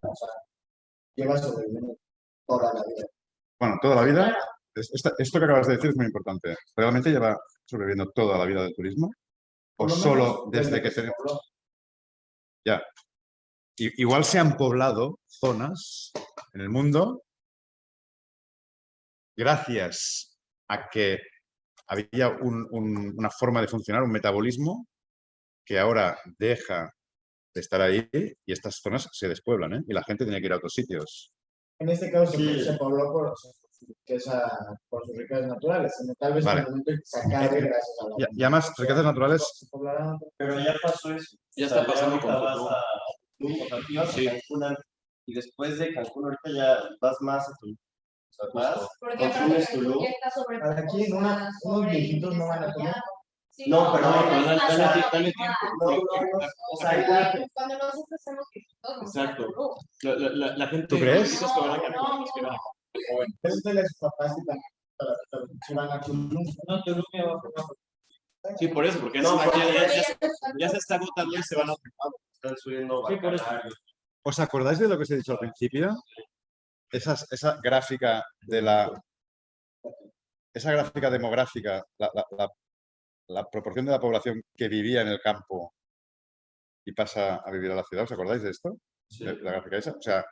E: sobreviviendo toda la vida.
A: Bueno, toda la vida, esto que acabas de decir es muy importante. ¿Realmente lleva sobreviviendo toda la vida del turismo? ¿O
E: Por lo
A: solo
E: menos
A: desde que
E: se
A: tenemos...
E: pobló.
A: Ya. Igual se han poblado zonas en el mundo gracias a que había una forma de funcionar, un metabolismo que ahora deja de estar ahí y estas zonas se despueblan, ¿eh? Y la gente tiene que ir a otros sitios.
E: En este caso
D: Sí.
E: se pobló por sus riquezas naturales, sino tal vez
A: Vale.
E: en el momento en que se acabe gracias a la...
A: Y además, riquezas naturales,
E: se poblarán.
D: Pero ya pasó eso.
G: Ya
D: O sea,
G: está pasando con
D: ahorita vas
G: Tulum.
D: a Tulum, o sea, tú ibas
G: Sí.
D: a Cancún antes, y después de Cancún ahorita ya vas más a Tulum. O sea, vas,
F: Porque aparte
D: consumes
F: Cancún
D: Tulum.
F: ya está sobre.
E: Para aquí, unos viejitos no van a comer.
C: Sí,
D: No, pero
G: No,
D: no,
G: pero
C: es
G: dale
C: más
G: tiempo.
D: No, o sea, hay
F: Cuando nosotros hacemos viejitos,
G: Exacto. La gente.
A: ¿Tú crees?
G: Los que van a Cancún, los que van a joven.
E: Pregúntale a sus papás si van a Tulum. No, Tulum ya va a comer.
G: Sí, por eso, porque
D: No,
G: no,
D: porque
G: ya se está agotando y se van a.
D: están subiendo
E: Sí, por eso.
D: bacanarios.
A: ¿os acordáis de lo que os he dicho al principio? Esa gráfica esa gráfica demográfica, la proporción de la población que vivía en el campo y pasa a vivir a la ciudad, ¿os acordáis de esto?
D: Sí.
A: De la gráfica esa. O sea,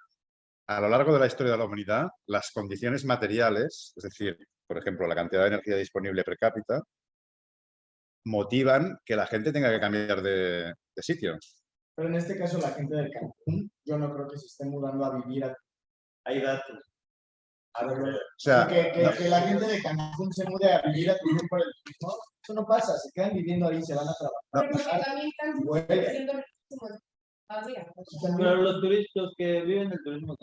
A: a lo largo de la historia de la humanidad, las condiciones materiales, es decir, por ejemplo, la cantidad de energía disponible per cápita, motivan que la gente tenga que cambiar de sitio.
E: Pero en este caso la gente de Cancún, yo no creo que se esté mudando a vivir a...
D: Hay datos.
A: O sea,
E: que la gente de Cancún se mude a vivir a Tulum por el turismo, eso no pasa, se quedan viviendo ahí, se van a
F: Pero porque
E: trabajar.
F: también Cancún
E: Vuelve.
F: está siendo riquísimo. Habría.
E: Pero
H: los turistas que viven el turismo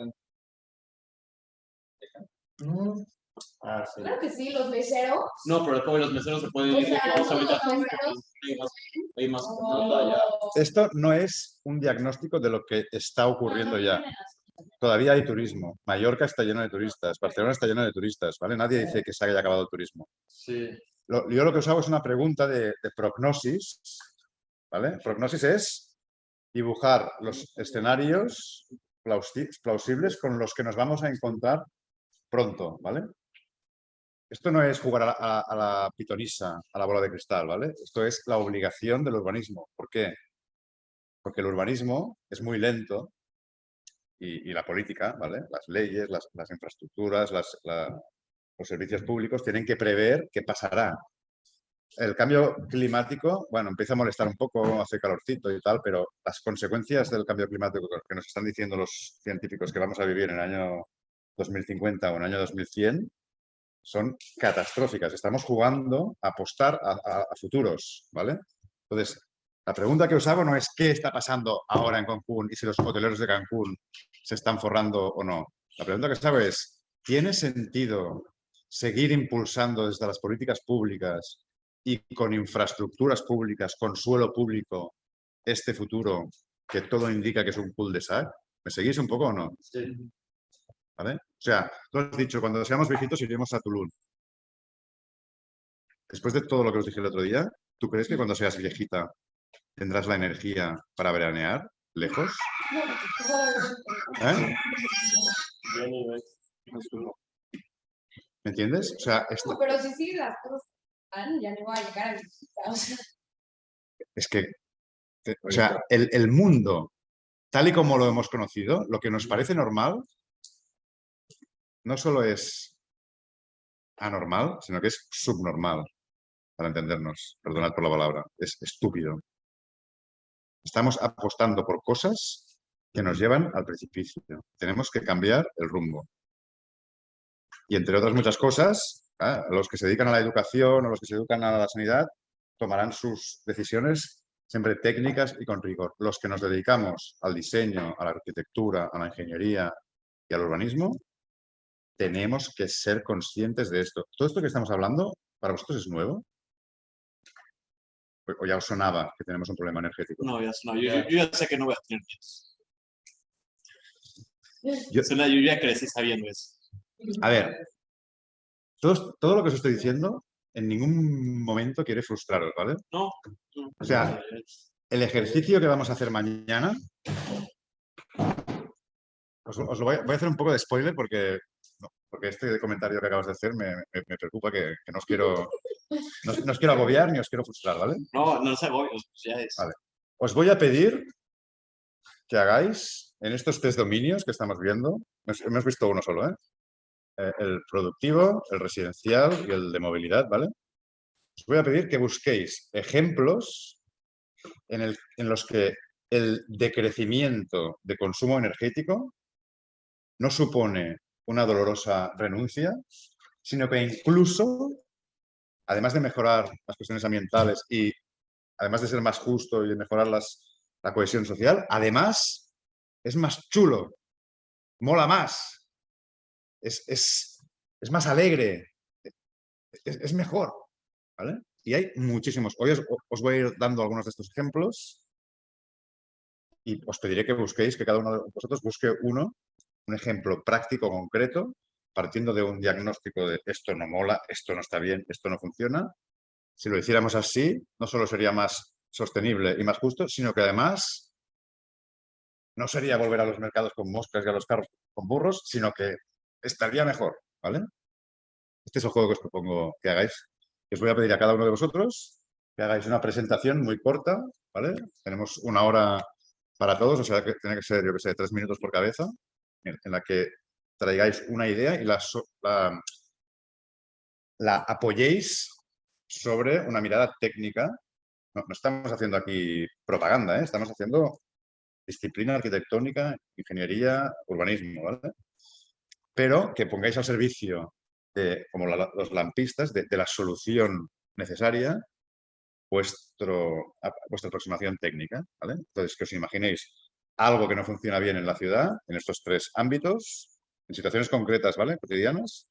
D: Ah, sí.
F: Claro que sí, los meseros.
G: No, pero después los meseros se pueden
F: O
G: ir.
F: sea,
G: Vamos
F: todos
G: ahorita.
F: los meseros.
G: Hay más.
A: esto no es un diagnóstico de lo que está ocurriendo ya. Todavía hay turismo. Mallorca está lleno de turistas. Barcelona está lleno de turistas, ¿vale? Nadie dice que se haya acabado el turismo.
D: Sí.
A: Yo lo que os hago es una pregunta de prognosis, ¿vale? Prognosis es dibujar los escenarios plausibles con los que nos vamos a encontrar pronto, ¿vale? Esto no es jugar a la pitonisa, a la bola de cristal, ¿vale? Esto es la obligación del urbanismo. ¿Por qué? Porque el urbanismo es muy lento y la política, ¿vale? Las leyes, las infraestructuras, los servicios públicos tienen que prever qué pasará. El cambio climático, bueno, empieza a molestar un poco, hace calorcito y tal, pero las consecuencias del cambio climático que nos están diciendo los científicos que vamos a vivir en el año 2050 o en el año 2100 son catastróficas. Estamos jugando a apostar a futuros, ¿vale? Entonces, la pregunta que os hago no es qué está pasando ahora en Cancún y si los hoteleros de Cancún se están forrando o no. La pregunta que os hago es, ¿tiene sentido seguir impulsando desde las políticas públicas y con infraestructuras públicas, con suelo público, este futuro que todo indica que es un cul-de-sac? ¿Me seguís un poco o no?
B: Sí.
A: ¿Vale? O sea, tú has dicho, cuando seamos viejitos iremos a Tulum. Después de todo lo que os dije el otro día, ¿tú crees que cuando seas viejita tendrás la energía para veranear lejos? ¿Eh? ¿Me entiendes? O sea,
F: No, pero si siguen las cosas mal, ya no va a llegar a visita. O sea,
A: es que, o sea, el mundo, tal y como lo hemos conocido, lo que nos parece normal, no solo es anormal, sino que es subnormal, para entendernos. Perdonad por la palabra. Es estúpido. Estamos apostando por cosas que nos llevan al precipicio. Tenemos que cambiar el rumbo. Y entre otras muchas cosas, los que se dedican a la educación o los que se dedican a la sanidad tomarán sus decisiones siempre técnicas y con rigor. Los que nos dedicamos al diseño, a la arquitectura, a la ingeniería y al urbanismo, tenemos que ser conscientes de esto. ¿Todo esto que estamos hablando para vosotros es nuevo? ¿O ya os sonaba que tenemos un problema energético?
G: No, yo ya sé que no voy a tener nietos.
A: Yo-
G: Yo ya crecí sabiendo eso.
A: A ver, todo lo que os estoy diciendo en ningún momento quiere frustraros, ¿vale?
G: No.
A: O sea, el ejercicio que vamos a hacer mañana, os lo voy a hacer un poco de spoiler porque este comentario que acabas de hacer me preocupa que no os quiero agobiar ni os quiero frustrar, ¿vale?
G: No se agobio, ya es.
A: Vale. Os voy a pedir que hagáis en estos 3 dominios que estamos viendo, hemos visto uno solo, ¿eh? El productivo, el residencial y el de movilidad, ¿vale? Os voy a pedir que busquéis ejemplos en los que el decrecimiento de consumo energético no supone una dolorosa renuncia, sino que incluso, además de mejorar las cuestiones ambientales y además de ser más justo y de mejorar la cohesión social, además es más chulo, mola más, es más alegre, es mejor, ¿vale? Y hay muchísimos. Hoy os voy a ir dando algunos de estos ejemplos y os pediré que busquéis, que cada uno de vosotros busque un ejemplo práctico, concreto, partiendo de un diagnóstico de esto no mola, esto no está bien, esto no funciona. Si lo hiciéramos así, no solo sería más sostenible y más justo, sino que además no sería volver a los mercados con moscas y a los carros con burros, sino que estaría mejor, ¿vale? Este es el juego que os propongo que hagáis. Os voy a pedir a cada uno de vosotros que hagáis una presentación muy corta, ¿vale? Tenemos 1 hora para todos, o sea que tiene que ser, yo que sé, 3 minutos por cabeza, en la que traigáis una idea y la apoyéis sobre una mirada técnica. No estamos haciendo aquí propaganda, ¿eh? Estamos haciendo disciplina arquitectónica, ingeniería, urbanismo, ¿vale? Pero que pongáis al servicio como los lampistas, de la solución necesaria vuestra aproximación técnica, ¿vale? Entonces, que os imaginéis algo que no funciona bien en la ciudad, en estos 3 ámbitos, en situaciones concretas, ¿vale? Cotidianas.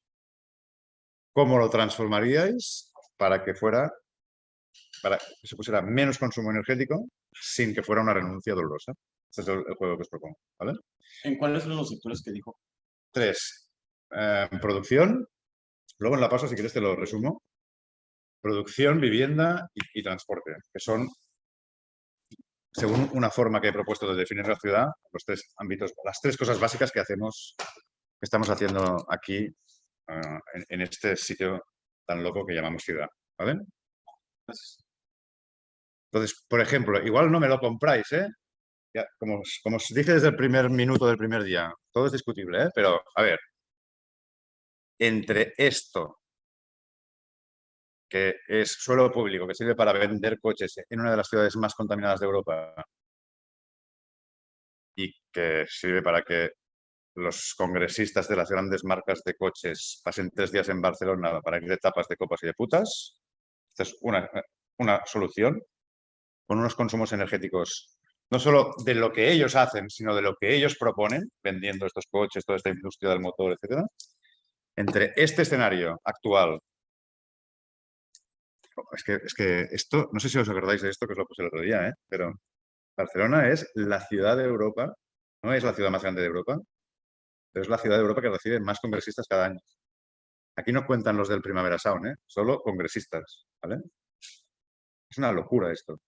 A: ¿Cómo lo transformaríais para que se pusiera menos consumo energético sin que fuera una renuncia dolorosa? Este es el juego que os propongo, ¿vale?
G: ¿En cuáles son los sectores que dijo?
A: 3. Producción. Luego en la pausa, si quieres, te lo resumo. Producción, vivienda y transporte, que son, según una forma que he propuesto de definir la ciudad, los 3 ámbitos, las 3 cosas básicas que estamos haciendo aquí en este sitio tan loco que llamamos ciudad, ¿vale? Entonces, por ejemplo, igual no me lo compráis, ¿eh? ya, como os dije desde el primer minuto del primer día, todo es discutible, ¿eh? Pero, a ver, entre esto, que es suelo público, que sirve para vender coches en una de las ciudades más contaminadas de Europa y que sirve para que los congresistas de las grandes marcas de coches pasen 3 días en Barcelona para ir de tapas de copas y de putas. Esta es una solución con unos consumos energéticos, no solo de lo que ellos hacen, sino de lo que ellos proponen, vendiendo estos coches, toda esta industria del motor, etc. Entre este escenario actual, es que esto, no sé si os acordáis de esto, que os lo puse el otro día, pero Barcelona es la ciudad de Europa, no es la ciudad más grande de Europa, pero es la ciudad de Europa que recibe más congresistas cada año. Aquí no cuentan los del Primavera Sound, solo congresistas, ¿vale? Es una locura esto.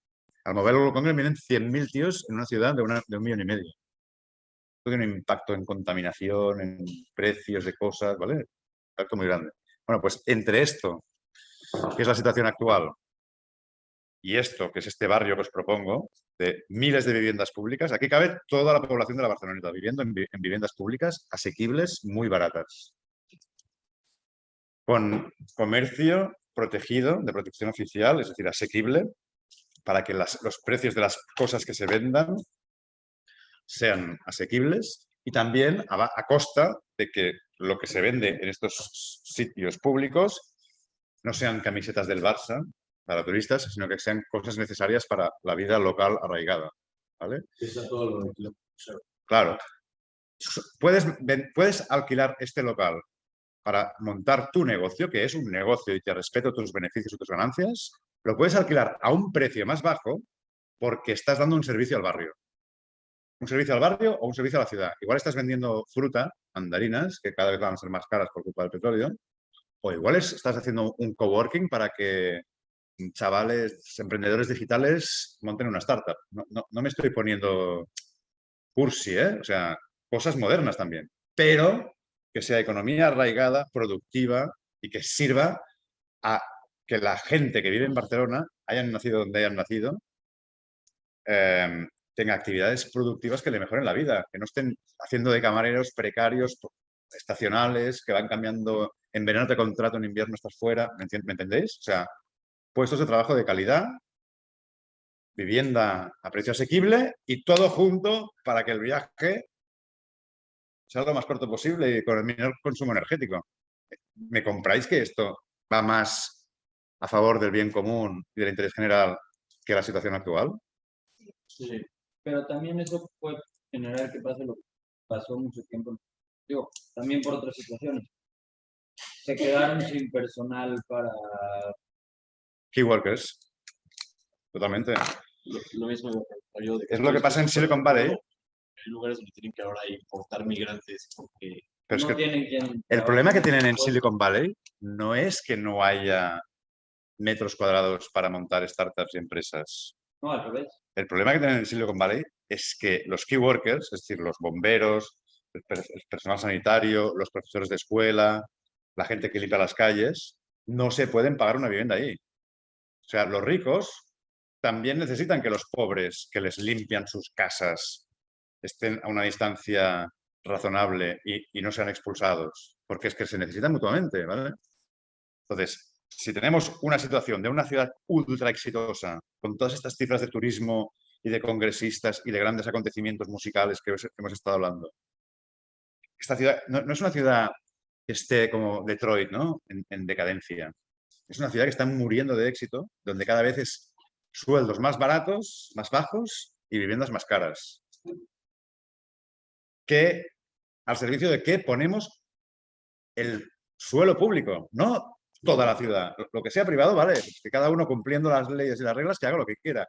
A: Al Mobile World Congress vienen 100.000 tíos en una ciudad de 1,5 millones. Esto tiene un impacto en contaminación, en precios de cosas, ¿vale? Un impacto muy grande. Bueno, pues entre esto, que es la situación actual, y esto, que es este barrio que os propongo, de miles de viviendas públicas, aquí cabe toda la población de la Barceloneta viviendo en viviendas públicas asequibles, muy baratas. Con comercio protegido, de protección oficial, es decir, asequible, para que los precios de las cosas que se vendan sean asequibles y también a costa de que lo que se vende en estos sitios públicos no sean camisetas del Barça para turistas, sino que sean cosas necesarias para la vida local arraigada, ¿vale? Claro. Puedes alquilar este local para montar tu negocio, que es un negocio y te respeto tus beneficios y tus ganancias, lo puedes alquilar a un precio más bajo porque estás dando un servicio al barrio. Un servicio al barrio o un servicio a la ciudad. Igual estás vendiendo fruta, mandarinas, que cada vez van a ser más caras por culpa del petróleo, o igual estás haciendo un coworking para que chavales, emprendedores digitales monten una startup. No me estoy poniendo cursi, o sea, cosas modernas también, pero que sea economía arraigada, productiva y que sirva a que la gente que vive en Barcelona, hayan nacido donde hayan nacido, tenga actividades productivas que le mejoren la vida, que no estén haciendo de camareros precarios, estacionales, que van cambiando, en verano te contrato, en invierno estás fuera, ¿me entendéis? O sea, puestos de trabajo de calidad, vivienda a precio asequible y todo junto para que el viaje sea lo más corto posible y con el menor consumo energético. ¿Me compráis que esto va más a favor del bien común y del interés general que la situación actual?
H: Sí, pero también eso puede generar que pase lo que pasó mucho tiempo. Digo, también por otras situaciones. Se quedaron sin personal para...
A: Key workers. Totalmente.
G: Lo mismo yo de
A: Es lo que pasa en Silicon Valley.
G: Hay lugares donde tienen que ahora importar migrantes porque
A: Pero es
H: no
A: que
H: tienen quien...
A: el problema que tienen en Silicon Valley no es que no haya metros cuadrados para montar startups y empresas.
H: No, al revés.
A: El problema que tienen en Silicon Valley es que los key workers, es decir, los bomberos, el personal sanitario, los profesores de escuela, la gente que limpia las calles, no se pueden pagar una vivienda ahí. O sea, los ricos también necesitan que los pobres que les limpian sus casas estén a una distancia razonable y no sean expulsados, porque es que se necesitan mutuamente, ¿vale? Entonces, si tenemos una situación de una ciudad ultra exitosa, con todas estas cifras de turismo y de congresistas y de grandes acontecimientos musicales que hemos estado hablando, esta ciudad no es una ciudad que esté como Detroit, ¿no? En decadencia. Es una ciudad que está muriendo de éxito, donde cada vez es sueldos más baratos, más bajos y viviendas más caras. Que al servicio de que ponemos el suelo público, no toda la ciudad. Lo que sea privado, vale, que cada uno cumpliendo las leyes y las reglas que haga lo que quiera.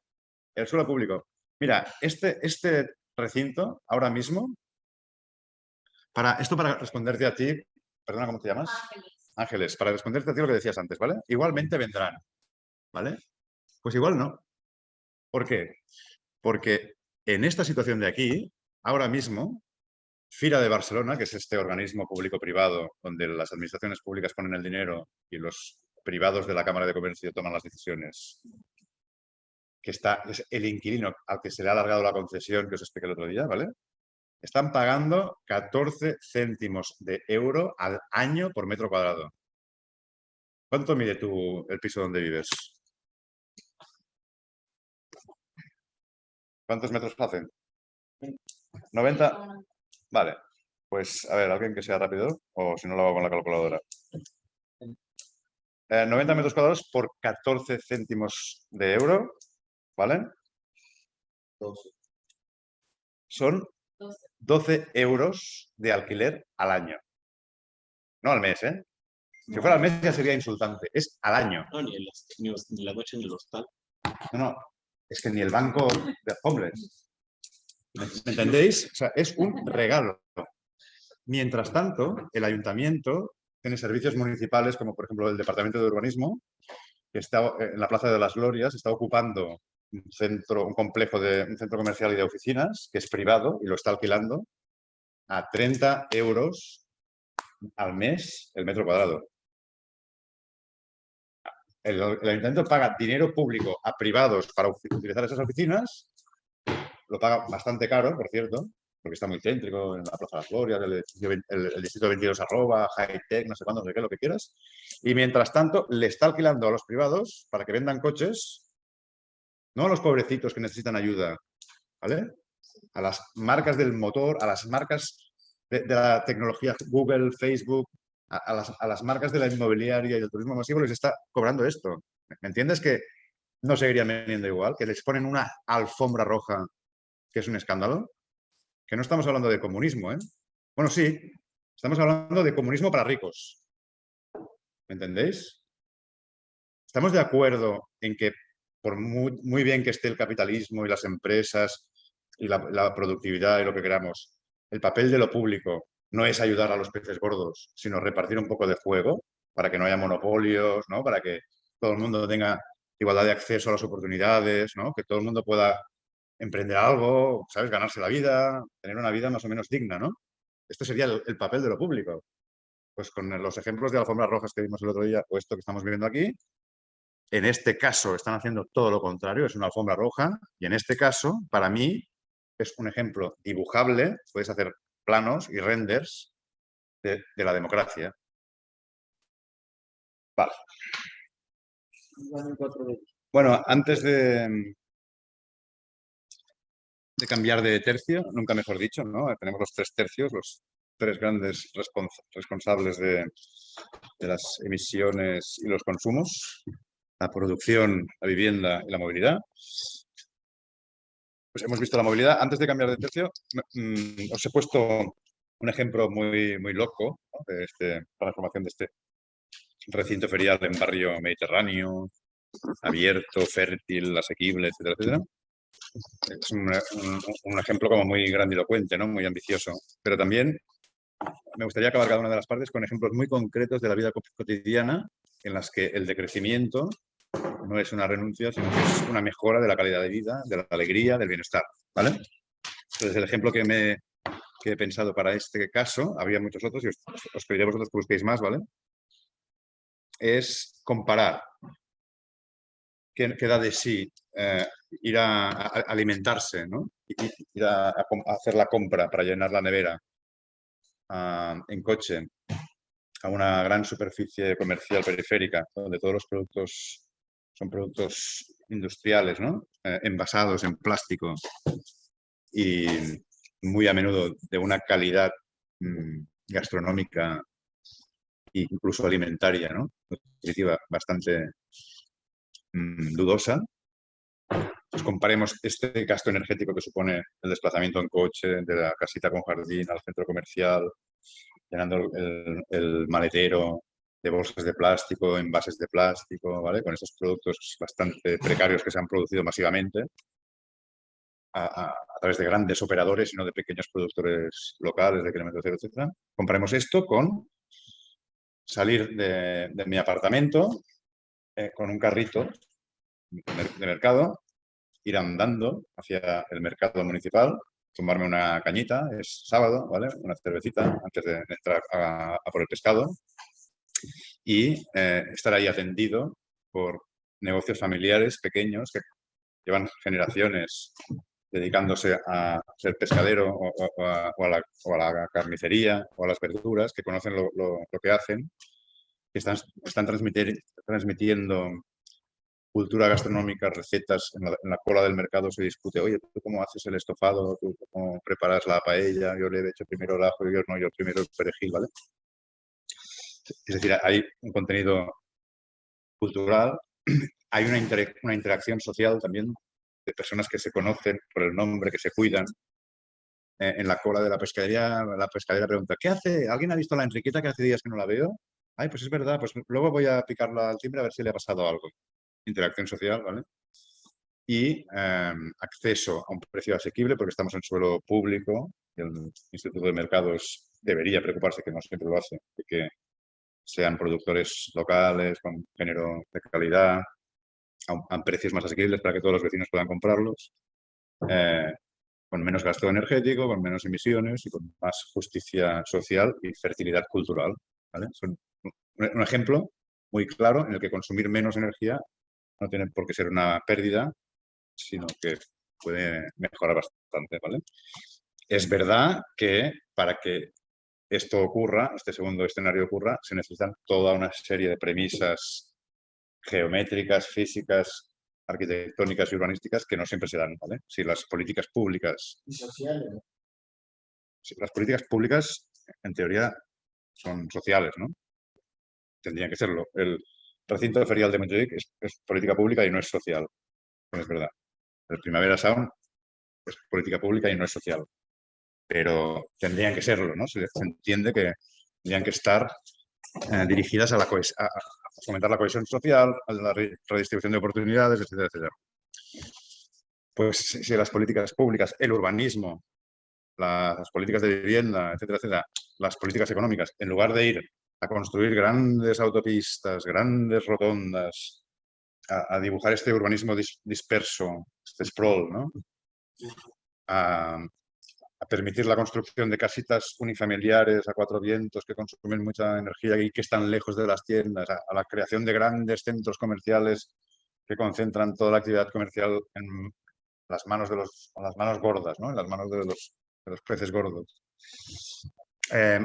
A: El suelo público. Mira, este recinto ahora mismo, para responderte a ti, perdona, ¿cómo te llamas? Ángeles, para responderte a ti lo que decías antes, ¿vale? Igualmente vendrán, ¿vale? Pues igual no. ¿Por qué? Porque en esta situación de aquí, ahora mismo, Fira de Barcelona, que es este organismo público-privado donde las administraciones públicas ponen el dinero y los privados de la Cámara de Comercio toman las decisiones, que es el inquilino al que se le ha alargado la concesión que os expliqué el otro día, ¿vale? Están pagando 14 céntimos de euro al año por metro cuadrado. ¿Cuánto mide el piso donde vives? ¿Cuántos metros hacen? 90. Vale. Pues, a ver, alguien que sea rápido, o si no lo hago con la calculadora. 90 metros cuadrados por 14 céntimos de euro, ¿vale?
B: 12.
A: Son 12 euros de alquiler al año. No al mes, ¿eh? Si fuera al mes ya sería insultante. Es al año.
G: No, ni la noche en el hostal.
A: No, es que ni el banco de homeless. ¿Me entendéis? O sea, es un regalo. Mientras tanto, el ayuntamiento tiene servicios municipales, como por ejemplo el Departamento de Urbanismo, que está en la Plaza de las Glorias, está ocupando un centro comercial y de oficinas, que es privado y lo está alquilando a 30 euros al mes el metro cuadrado. El ayuntamiento paga dinero público a privados para utilizar esas oficinas, lo paga bastante caro, por cierto, porque está muy céntrico, en la Plaza de las Glorias, el distrito 22 @ high-tech, no sé cuándo, no sé qué, lo que quieras. Y mientras tanto, le está alquilando a los privados para que vendan coches, no a los pobrecitos que necesitan ayuda, ¿vale? A las marcas del motor, a las marcas de la tecnología, Google, Facebook, a las marcas de la inmobiliaria y del turismo masivo les está cobrando esto. ¿Me entiendes? Que no seguirían vendiendo igual, que les ponen una alfombra roja, que es un escándalo. Que no estamos hablando de comunismo, ¿eh? Bueno, sí, estamos hablando de comunismo para ricos. ¿Me entendéis? Estamos de acuerdo en que, por muy bien que esté el capitalismo y las empresas y la productividad y lo que queramos, el papel de lo público no es ayudar a los peces gordos, sino repartir un poco de juego para que no haya monopolios, ¿no? Para que todo el mundo tenga igualdad de acceso a las oportunidades, ¿no? Que todo el mundo pueda emprender algo, ¿sabes? Ganarse la vida, tener una vida más o menos digna, ¿no? Este sería el papel de lo público. Pues con los ejemplos de alfombras rojas que vimos el otro día, o esto que estamos viendo aquí, en este caso están haciendo todo lo contrario, es una alfombra roja, y en este caso, para mí, es un ejemplo dibujable, puedes hacer planos y renders de la democracia. Vale. Bueno, antes de cambiar de tercio, nunca mejor dicho, ¿no? Tenemos los 3 tercios, los 3 grandes responsables de las emisiones y los consumos, la producción, la vivienda y la movilidad. Pues hemos visto la movilidad. Antes de cambiar de tercio, os he puesto un ejemplo muy, muy loco, ¿no? De la transformación de este recinto ferial en barrio mediterráneo, abierto, fértil, asequible, etcétera, etcétera. Es un ejemplo como muy grandilocuente, ¿no? Muy ambicioso. Pero también me gustaría acabar cada una de las partes con ejemplos muy concretos de la vida cotidiana en las que el decrecimiento no es una renuncia, sino que es una mejora de la calidad de vida, de la alegría, del bienestar, ¿vale? Entonces, el ejemplo que he pensado para este caso, había muchos otros y os pediré a vosotros que busquéis más, ¿vale? Es comparar qué da de sí ir a alimentarse, ¿no? Ir a hacer la compra para llenar la nevera en coche a una gran superficie comercial periférica, donde todos los productos son productos industriales, ¿no? Envasados en plástico y muy a menudo de una calidad gastronómica e incluso alimentaria, ¿no? Nutritiva bastante dudosa. Pues comparemos este gasto energético que supone el desplazamiento en coche de la casita con jardín al centro comercial, llenando el maletero de bolsas de plástico, envases de plástico, ¿vale? Con estos productos bastante precarios que se han producido masivamente a través de grandes operadores y no de pequeños productores locales de kilómetro cero, etc. Comparemos esto con salir de mi apartamento con un carrito de mercado, ir andando hacia el mercado municipal, tomarme una cañita, es sábado, ¿vale? Una cervecita antes de entrar a por el pescado y estar ahí atendido por negocios familiares pequeños que llevan generaciones dedicándose a ser pescadero o a la carnicería o a las verduras, que conocen lo que hacen, que están transmitiendo cultura gastronómica, recetas. En la cola del mercado se discute, oye, ¿tú cómo haces el estofado? ¿Tú cómo preparas la paella? Yo le he hecho primero el ajo, yo primero el perejil, ¿vale? Es decir, hay un contenido cultural, hay una interacción social también de personas que se conocen por el nombre, que se cuidan. En la cola de la pescadería pregunta, ¿qué hace? ¿Alguien ha visto a la Enriqueta que hace días que no la veo? Ay, pues es verdad, pues luego voy a picarla al timbre a ver si le ha pasado algo. Interacción social, ¿vale? Y acceso a un precio asequible porque estamos en suelo público y el Instituto de Mercados debería preocuparse, que no siempre lo hace, de que sean productores locales, con género de calidad, a precios más asequibles para que todos los vecinos puedan comprarlos, con menos gasto energético, con menos emisiones y con más justicia social y fertilidad cultural, ¿vale? Son un ejemplo muy claro en el que consumir menos energía no tiene por qué ser una pérdida, sino que puede mejorar bastante, ¿vale? Es verdad que para que esto ocurra, este segundo escenario ocurra, se necesitan toda una serie de premisas geométricas, físicas, arquitectónicas y urbanísticas que no siempre se dan, ¿vale? Si las políticas públicas...
E: Y sociales, ¿no?
A: Si las políticas públicas, en teoría, son sociales, ¿no? Tendrían que serlo. El recinto ferial de Montjuic es política pública y no es social. No es verdad. El Primavera Sound es política pública y no es social. Pero tendrían que serlo, ¿no? Se entiende que tendrían que estar dirigidas a fomentar la cohesión social, a la redistribución de oportunidades, etcétera, etcétera. Pues si las políticas públicas, el urbanismo, las políticas de vivienda, etcétera, etcétera, las políticas económicas, en lugar de ir a construir grandes autopistas, grandes rotondas, a dibujar este urbanismo disperso, este sprawl, ¿no? A permitir la construcción de casitas unifamiliares a cuatro vientos que consumen mucha energía y que están lejos de las tiendas, a la creación de grandes centros comerciales que concentran toda la actividad comercial en las manos las manos gordas, ¿no? En las manos de los peces gordos.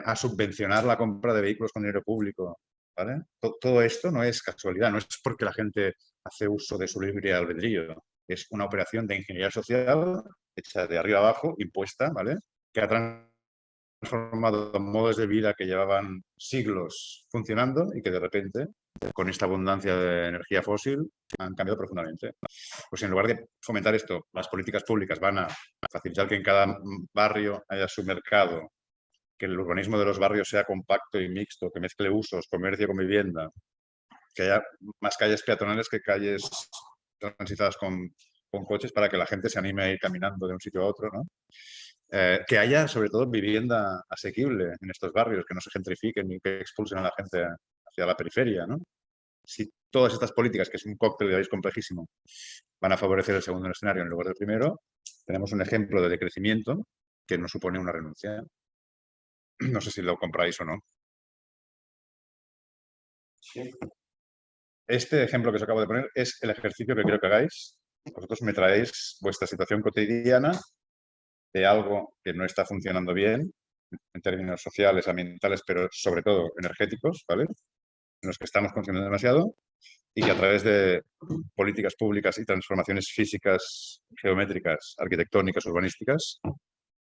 A: A subvencionar la compra de vehículos con dinero público, ¿vale? Todo esto no es casualidad, no es porque la gente hace uso de su libre albedrío. Es una operación de ingeniería social hecha de arriba abajo, impuesta, ¿vale? Que ha transformado modos de vida que llevaban siglos funcionando y que de repente, con esta abundancia de energía fósil, han cambiado profundamente. Pues en lugar de fomentar esto, las políticas públicas van a facilitar que en cada barrio haya su mercado, que el urbanismo de los barrios sea compacto y mixto, que mezcle usos, comercio con vivienda, que haya más calles peatonales que calles transitadas con coches para que la gente se anime a ir caminando de un sitio a otro, ¿no? Que haya, sobre todo, vivienda asequible en estos barrios, que no se gentrifiquen ni que expulsen a la gente hacia la periferia, ¿no? Si todas estas políticas, que es un cóctel de país complejísimo, van a favorecer el segundo escenario en lugar del primero, tenemos un ejemplo de decrecimiento que no supone una renuncia. No sé si lo compráis o no.
D: Sí.
A: Este ejemplo que os acabo de poner es el ejercicio que quiero que hagáis. Vosotros me traéis vuestra situación cotidiana de algo que no está funcionando bien en términos sociales, ambientales, pero sobre todo energéticos, ¿vale? En los que estamos consumiendo demasiado y que a través de políticas públicas y transformaciones físicas, geométricas, arquitectónicas, urbanísticas,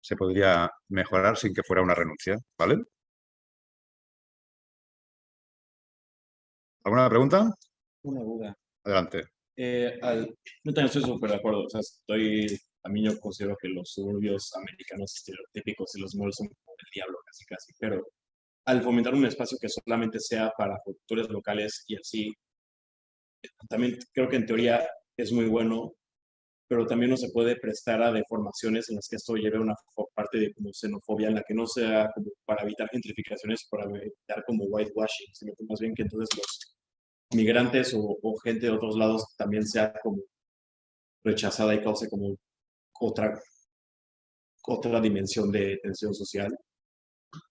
A: se podría mejorar sin que fuera una renuncia, ¿vale? ¿Alguna pregunta?
G: Una duda.
A: Adelante.
G: Yo también estoy súper de acuerdo. O sea, también yo considero que los suburbios americanos estereotípicos y los malls son como el diablo casi casi, pero al fomentar un espacio que solamente sea para productores locales y así, también creo que en teoría es muy bueno, pero también no se puede prestar a deformaciones en las que esto lleve a una parte de como xenofobia, en la que no sea como para evitar gentrificaciones, para evitar como whitewashing, sino que más bien que entonces los migrantes o gente de otros lados también sea como rechazada y cause como otra dimensión de tensión social.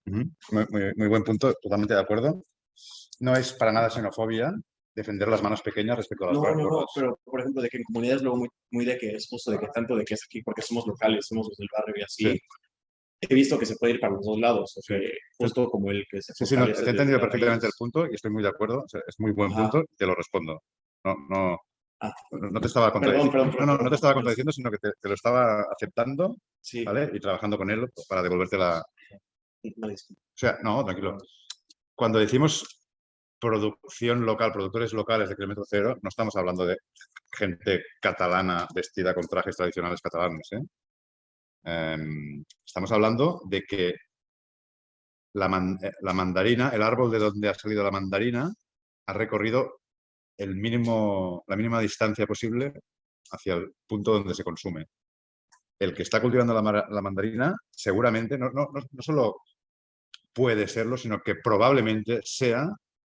A: Muy buen punto, totalmente de acuerdo. No es para nada xenofobia, defender las manos pequeñas respecto a las
G: No,
A: manos
G: no, no,
A: gordas.
G: pero por ejemplo, de que en comunidades luego muy de que es justo de que tanto de que es aquí porque somos locales, somos los del barrio y así.
A: Sí.
G: He visto que se puede ir para los dos lados, o sea, justo como el que se
A: Sí, no, te
G: fortalece
A: he
G: desde
A: entendido
G: la
A: perfectamente el
G: raíz.
A: punto y estoy muy de acuerdo. O sea, es muy buen
G: Ajá.
A: punto y te lo respondo. No, no,
G: Ah,
A: no te estaba contradiciendo.
G: perdón,
A: No te estaba contradiciendo, sino que te lo estaba aceptando,
G: sí,
A: ¿vale? Y trabajando con él para devolverte la...
G: una disculpa.
A: O sea, no, tranquilo. Cuando decimos producción local, productores locales de kilómetro cero, no estamos hablando de gente catalana vestida con trajes tradicionales catalanes, ¿eh? Estamos hablando de que la mandarina, el árbol de donde ha salido la mandarina, ha recorrido la mínima distancia posible hacia el punto donde se consume. El que está cultivando la mandarina seguramente no solo puede serlo, sino que probablemente sea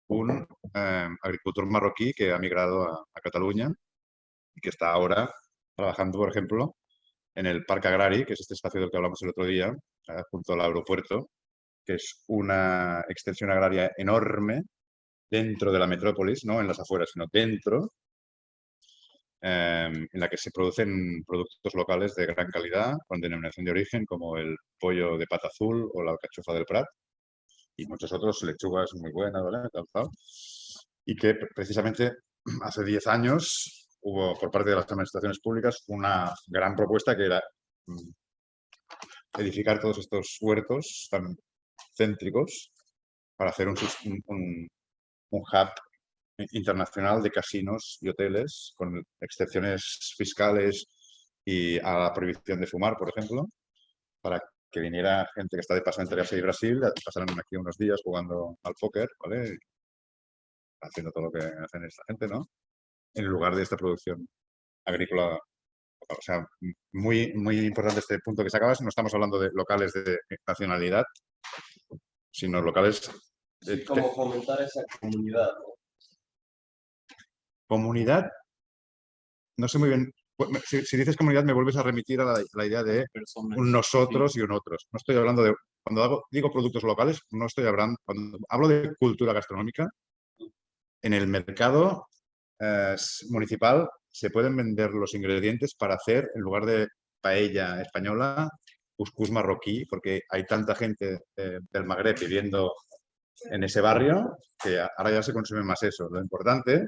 A: un agricultor marroquí que ha migrado a Cataluña y que está ahora trabajando, por ejemplo, en el Parc Agrari, que es este espacio del que hablamos el otro día, junto al aeropuerto, que es una extensión agraria enorme dentro de la metrópolis, no en las afueras, sino dentro, en la que se producen productos locales de gran calidad, con denominación de origen, como el pollo de pata azul o la alcachofa del Prat, y muchos otros, lechugas muy buenas, ¿vale? Tal. Y que precisamente hace 10 años hubo por parte de las administraciones públicas una gran propuesta que era edificar todos estos huertos tan céntricos para hacer un hub internacional de casinos y hoteles con excepciones fiscales y a la prohibición de fumar, por ejemplo, para que viniera gente que está de paso entre Asia y Brasil, pasaran aquí unos días jugando al póker, ¿vale? Haciendo todo lo que hacen esta gente, ¿no? En lugar de esta producción agrícola. O sea, muy, muy importante este punto que sacabas. No estamos hablando de locales de nacionalidad, sino locales de
D: Sí, como fomentar esa comunidad, ¿no?
A: comunidad. No sé muy bien. Si dices comunidad, me vuelves a remitir a la idea de
G: Personas.
A: un nosotros y un otros. No estoy hablando de. Cuando digo productos locales, no estoy hablando. Cuando hablo de cultura gastronómica, en el mercado municipal se pueden vender los ingredientes para hacer, en lugar de paella española, cuscús marroquí, porque hay tanta gente del Magreb viviendo en ese barrio que ahora ya se consume más eso. Lo importante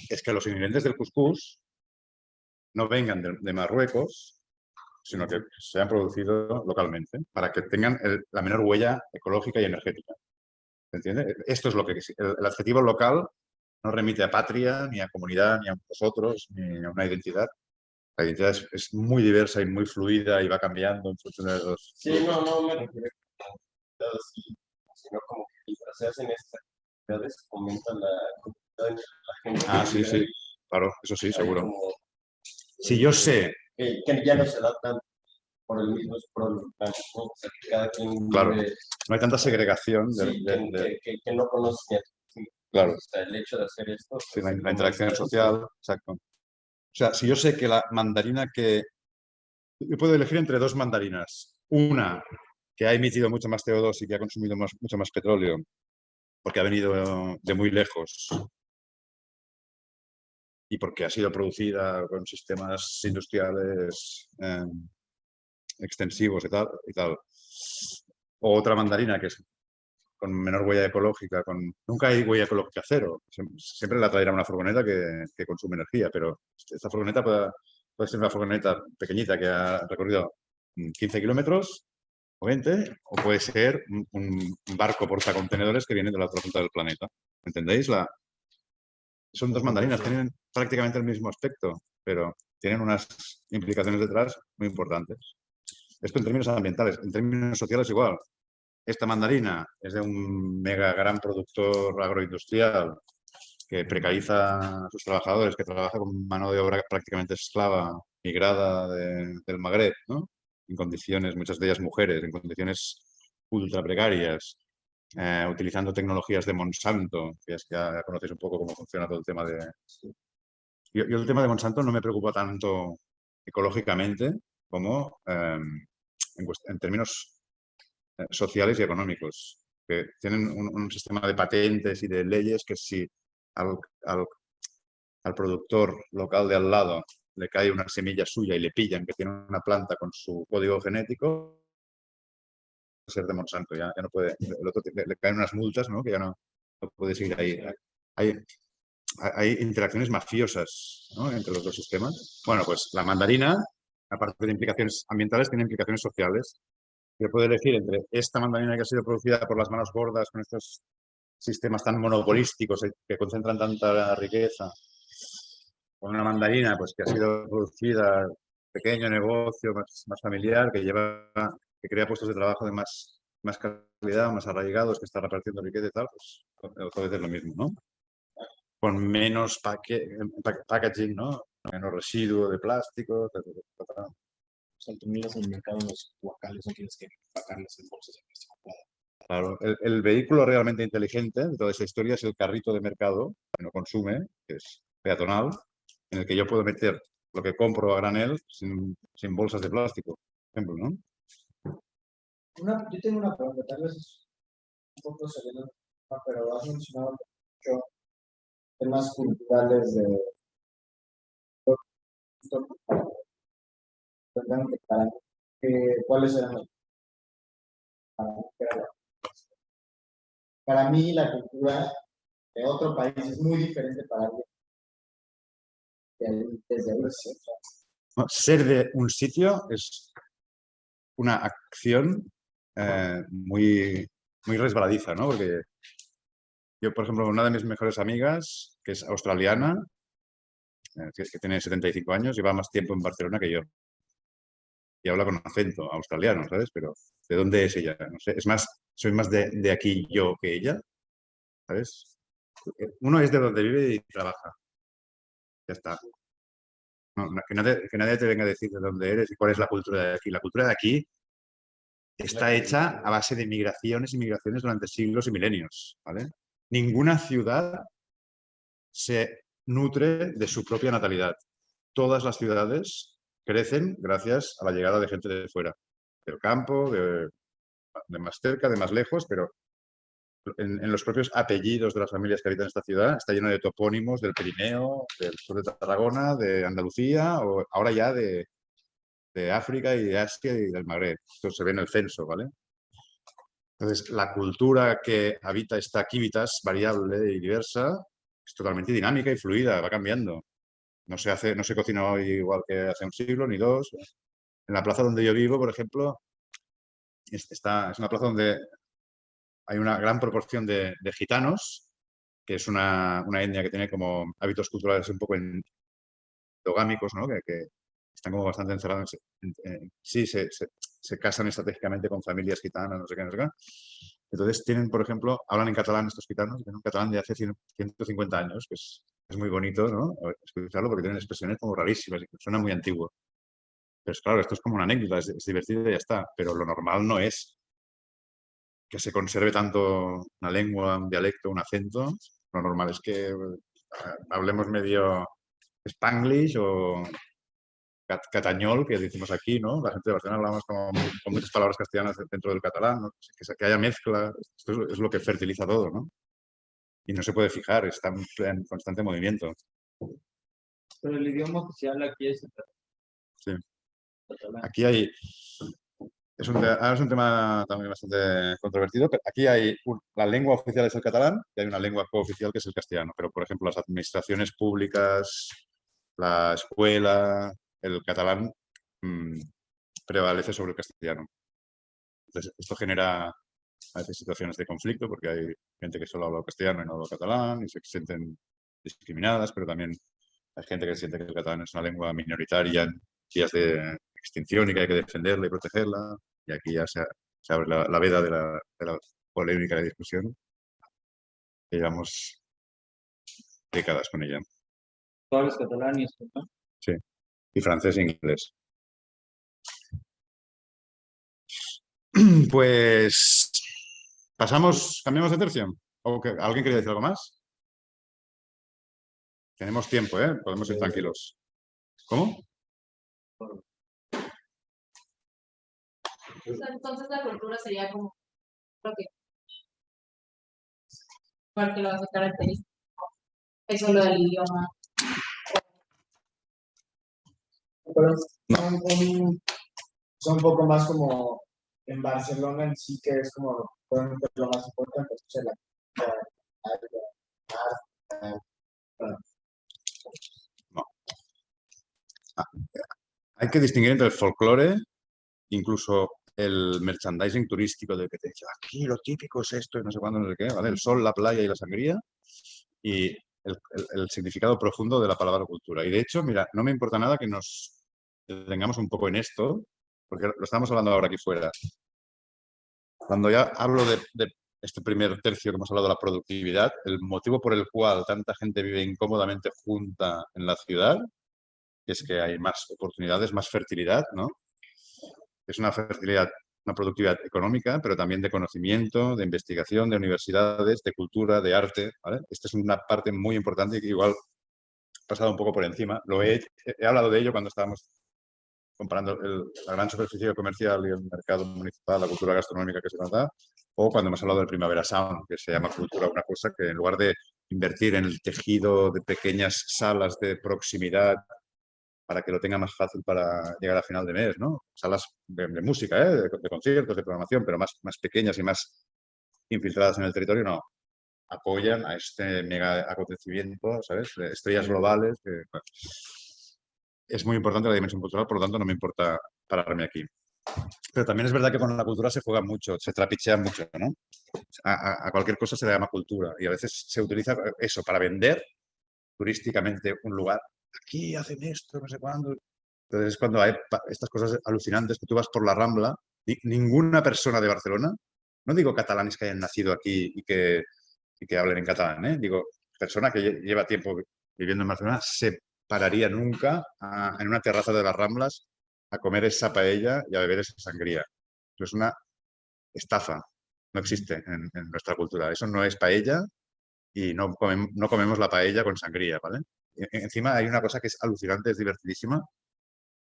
A: es que los ingredientes del cuscús no vengan de Marruecos, sino que sean producidos localmente, para que tengan la menor huella ecológica y energética. ¿Se entiende? Esto es lo que el adjetivo local no remite a patria, ni a comunidad, ni a vosotros, ni a una identidad. La identidad es muy diversa y muy fluida y va cambiando en función de los...
D: Sí, no me refiero a comunidades, sino como que mientras se hacen estas actividades, fomentan la comunidad entre la gente.
A: Ah,
D: que
A: sí,
D: vive
A: sí.
D: ahí.
A: Claro, eso sí,
D: Hay
A: seguro.
D: como,
A: Si yo sé,
D: que ya no se da tanto por el mismo pueblo, ¿no? O sea, que cada quien
A: claro,
D: vive,
A: no hay tanta segregación
D: sí, que no conoce ni a sí.
A: Claro.
D: O sea, el hecho de hacer esto.
A: sí,
D: pues,
A: la interacción
D: fomenta
A: social, exacto. O sea, si yo sé que la mandarina que... Yo puedo elegir entre dos mandarinas. Una que ha emitido mucho más CO2 y que ha consumido mucho más petróleo porque ha venido de muy lejos y porque ha sido producida con sistemas industriales extensivos y tal. O otra mandarina que es con menor huella ecológica. Nunca hay huella ecológica cero. Siempre la traerá una furgoneta que consume energía, pero esta furgoneta puede ser una furgoneta pequeñita que ha recorrido 15 kilómetros o 20, o puede ser un barco portacontenedores que viene de la otra punta del planeta. ¿Entendéis? Son dos mandarinas, tienen prácticamente el mismo aspecto, pero tienen unas implicaciones detrás muy importantes. Esto en términos ambientales, en términos sociales igual. Esta mandarina es de un mega gran productor agroindustrial que precariza a sus trabajadores, que trabaja con mano de obra prácticamente esclava, migrada del Magreb, ¿no? En condiciones, muchas de ellas mujeres, en condiciones ultra precarias, utilizando tecnologías de Monsanto, que es que ya conocéis un poco cómo funciona todo el tema de... Yo el tema de Monsanto no me preocupa tanto ecológicamente como en términos sociales y económicos, que tienen un sistema de patentes y de leyes que si al, al- al productor local de al lado le cae una semilla suya y le pillan que tiene una planta con su código genético, ser de Monsanto, ya no puede, el otro le caen unas multas, ¿no? Que ya no puede seguir ahí. Hay interacciones mafiosas, ¿no? Entre los dos sistemas. Bueno, pues la mandarina, aparte de implicaciones ambientales, tiene implicaciones sociales. Se puede elegir entre esta mandarina que ha sido producida por las manos gordas con estos sistemas tan monopolísticos que concentran tanta riqueza, con una mandarina pues, que ha sido producida pequeño negocio, más familiar, que crea puestos de trabajo de más calidad, más arraigados, que está repartiendo riqueza y tal, pues otra vez es lo mismo, ¿no? Con menos packaging, ¿no? Menos residuo de plástico, etcétera.
G: O sea, tú miras en el mercado los guacales, no tienes que empacarlos en bolsas de plástico.
A: Claro, el vehículo realmente inteligente de toda esa historia es el carrito de mercado que no consume, que es peatonal, en el que yo puedo meter lo que compro a granel sin bolsas de plástico, por ejemplo, ¿no?
E: Yo tengo una pregunta, tal vez es un poco saliendo, pero has mencionado mucho temas culturales de cuáles eran los para mí la cultura de otro país es muy diferente para alguien desde ahí.
A: No, ser de un sitio es una acción muy resbaladiza, ¿no? Porque yo, por ejemplo, una de mis mejores amigas, que es australiana, que tiene 75 años, lleva más tiempo en Barcelona que yo. Y habla con acento australiano, ¿sabes? Pero ¿de dónde es ella? No sé. Es más, soy más de aquí yo que ella, ¿sabes? Uno es de donde vive y trabaja. Ya está. Que nadie te venga a decir de dónde eres y cuál es la cultura de aquí. La cultura de aquí está hecha a base de migraciones y migraciones durante siglos y milenios, ¿vale? Ninguna ciudad se nutre de su propia natalidad. Todas las ciudades crecen gracias a la llegada de gente de fuera, del campo, de más cerca, de más lejos, pero en los propios apellidos de las familias que habitan esta ciudad está lleno de topónimos del Pirineo, del sur de Tarragona, de Andalucía o ahora ya de África y de Asia y del Magreb. Esto se ve en el censo, ¿vale? Entonces, la cultura que habita esta Civitas, variable y diversa, es totalmente dinámica y fluida, va cambiando. No se cocina hoy igual que hace un siglo ni dos. En la plaza donde yo vivo, por ejemplo, es una plaza donde hay una gran proporción de gitanos, que es una etnia que tiene como hábitos culturales un poco endogámicos, ¿no? Que están como bastante encerrados. Sí, se casan estratégicamente con familias gitanas, no sé qué, no sé qué. Entonces tienen, por ejemplo, hablan en catalán estos gitanos, tienen un catalán de hace 150 años, que es muy bonito, ¿no? Escucharlo porque tienen expresiones como rarísimas, suena muy antiguo. Pero claro, esto es como una anécdota, es divertido y ya está. Pero lo normal no es que se conserve tanto una lengua, un dialecto, un acento. Lo normal es que hablemos medio spanglish o catañol, que decimos aquí, ¿no? La gente de Barcelona hablamos con muchas palabras castellanas dentro del catalán, ¿no? Que haya mezcla, esto es lo que fertiliza todo, ¿no? Y no se puede fijar, está en constante movimiento.
H: Pero el idioma oficial aquí es el
A: Sí.
H: catalán.
A: Aquí hay... ahora es un tema también bastante controvertido, pero aquí hay la lengua oficial es el catalán y hay una lengua cooficial que es el castellano, pero por ejemplo las administraciones públicas, la escuela, el catalán prevalece sobre el castellano. Entonces, esto genera a veces situaciones de conflicto porque hay gente que solo habla castellano y no habla catalán y se sienten discriminadas, pero también hay gente que siente que el catalán es una lengua minoritaria en vías de extinción y que hay que defenderla y protegerla. Y aquí ya se abre la veda de la polémica y la discusión. Que llevamos décadas con ella.
H: Tú hablas catalán y español.
A: Sí. Y francés e inglés. Pues cambiamos de tercio. ¿Alguien quería decir algo más? Tenemos tiempo, ¿eh? Podemos ir tranquilos. ¿Cómo?
C: Entonces la cultura sería como lo que porque lo hace característico eso lo del idioma.
E: Pero son un poco más como en Barcelona en sí, que es como probablemente lo más importante, o sea,
A: No. Hay que distinguir entre el folclore, incluso el merchandising turístico de que te dice aquí lo típico es esto y no sé cuándo, no sé qué, ¿vale? El sol, la playa y la sangría, y el significado profundo de la palabra cultura. Y de hecho, mira, no me importa nada que nos detengamos un poco en esto, porque lo estamos hablando ahora aquí fuera. Cuando ya hablo de este primer tercio que hemos hablado de la productividad, el motivo por el cual tanta gente vive incómodamente junta en la ciudad es que hay más oportunidades, más fertilidad, ¿no? Es una fertilidad, una productividad económica, pero también de conocimiento, de investigación, de universidades, de cultura, de arte, ¿vale? Esta es una parte muy importante y que igual he pasado un poco por encima. He hablado de ello cuando estábamos comparando la gran superficie comercial y el mercado municipal, la cultura gastronómica que se nos da, o cuando hemos hablado del Primavera Sound, que se llama cultura, una cosa que en lugar de invertir en el tejido de pequeñas salas de proximidad para que lo tenga más fácil para llegar a final de mes, ¿no? Salas de música, de conciertos, de programación, pero más pequeñas y más infiltradas en el territorio, no. Apoyan a este mega acontecimiento, ¿sabes? De estrellas globales. Bueno, es muy importante la dimensión cultural, por lo tanto no me importa pararme aquí. Pero también es verdad que con la cultura se juega mucho, se trapichea mucho, ¿no? A cualquier cosa se le llama cultura y a veces se utiliza eso para vender turísticamente un lugar. Aquí hacen esto, no sé cuándo. Entonces es cuando hay estas cosas alucinantes que tú vas por la Rambla y ninguna persona de Barcelona, no digo catalanes que hayan nacido aquí y que hablen en catalán, ¿eh? Digo, persona que lleva tiempo viviendo en Barcelona se pararía nunca en una terraza de las Ramblas a comer esa paella y a beber esa sangría. Eso es una estafa. No existe en nuestra cultura. Eso no es paella y no comemos la paella con sangría, ¿vale? Encima hay una cosa que es alucinante, es divertidísima,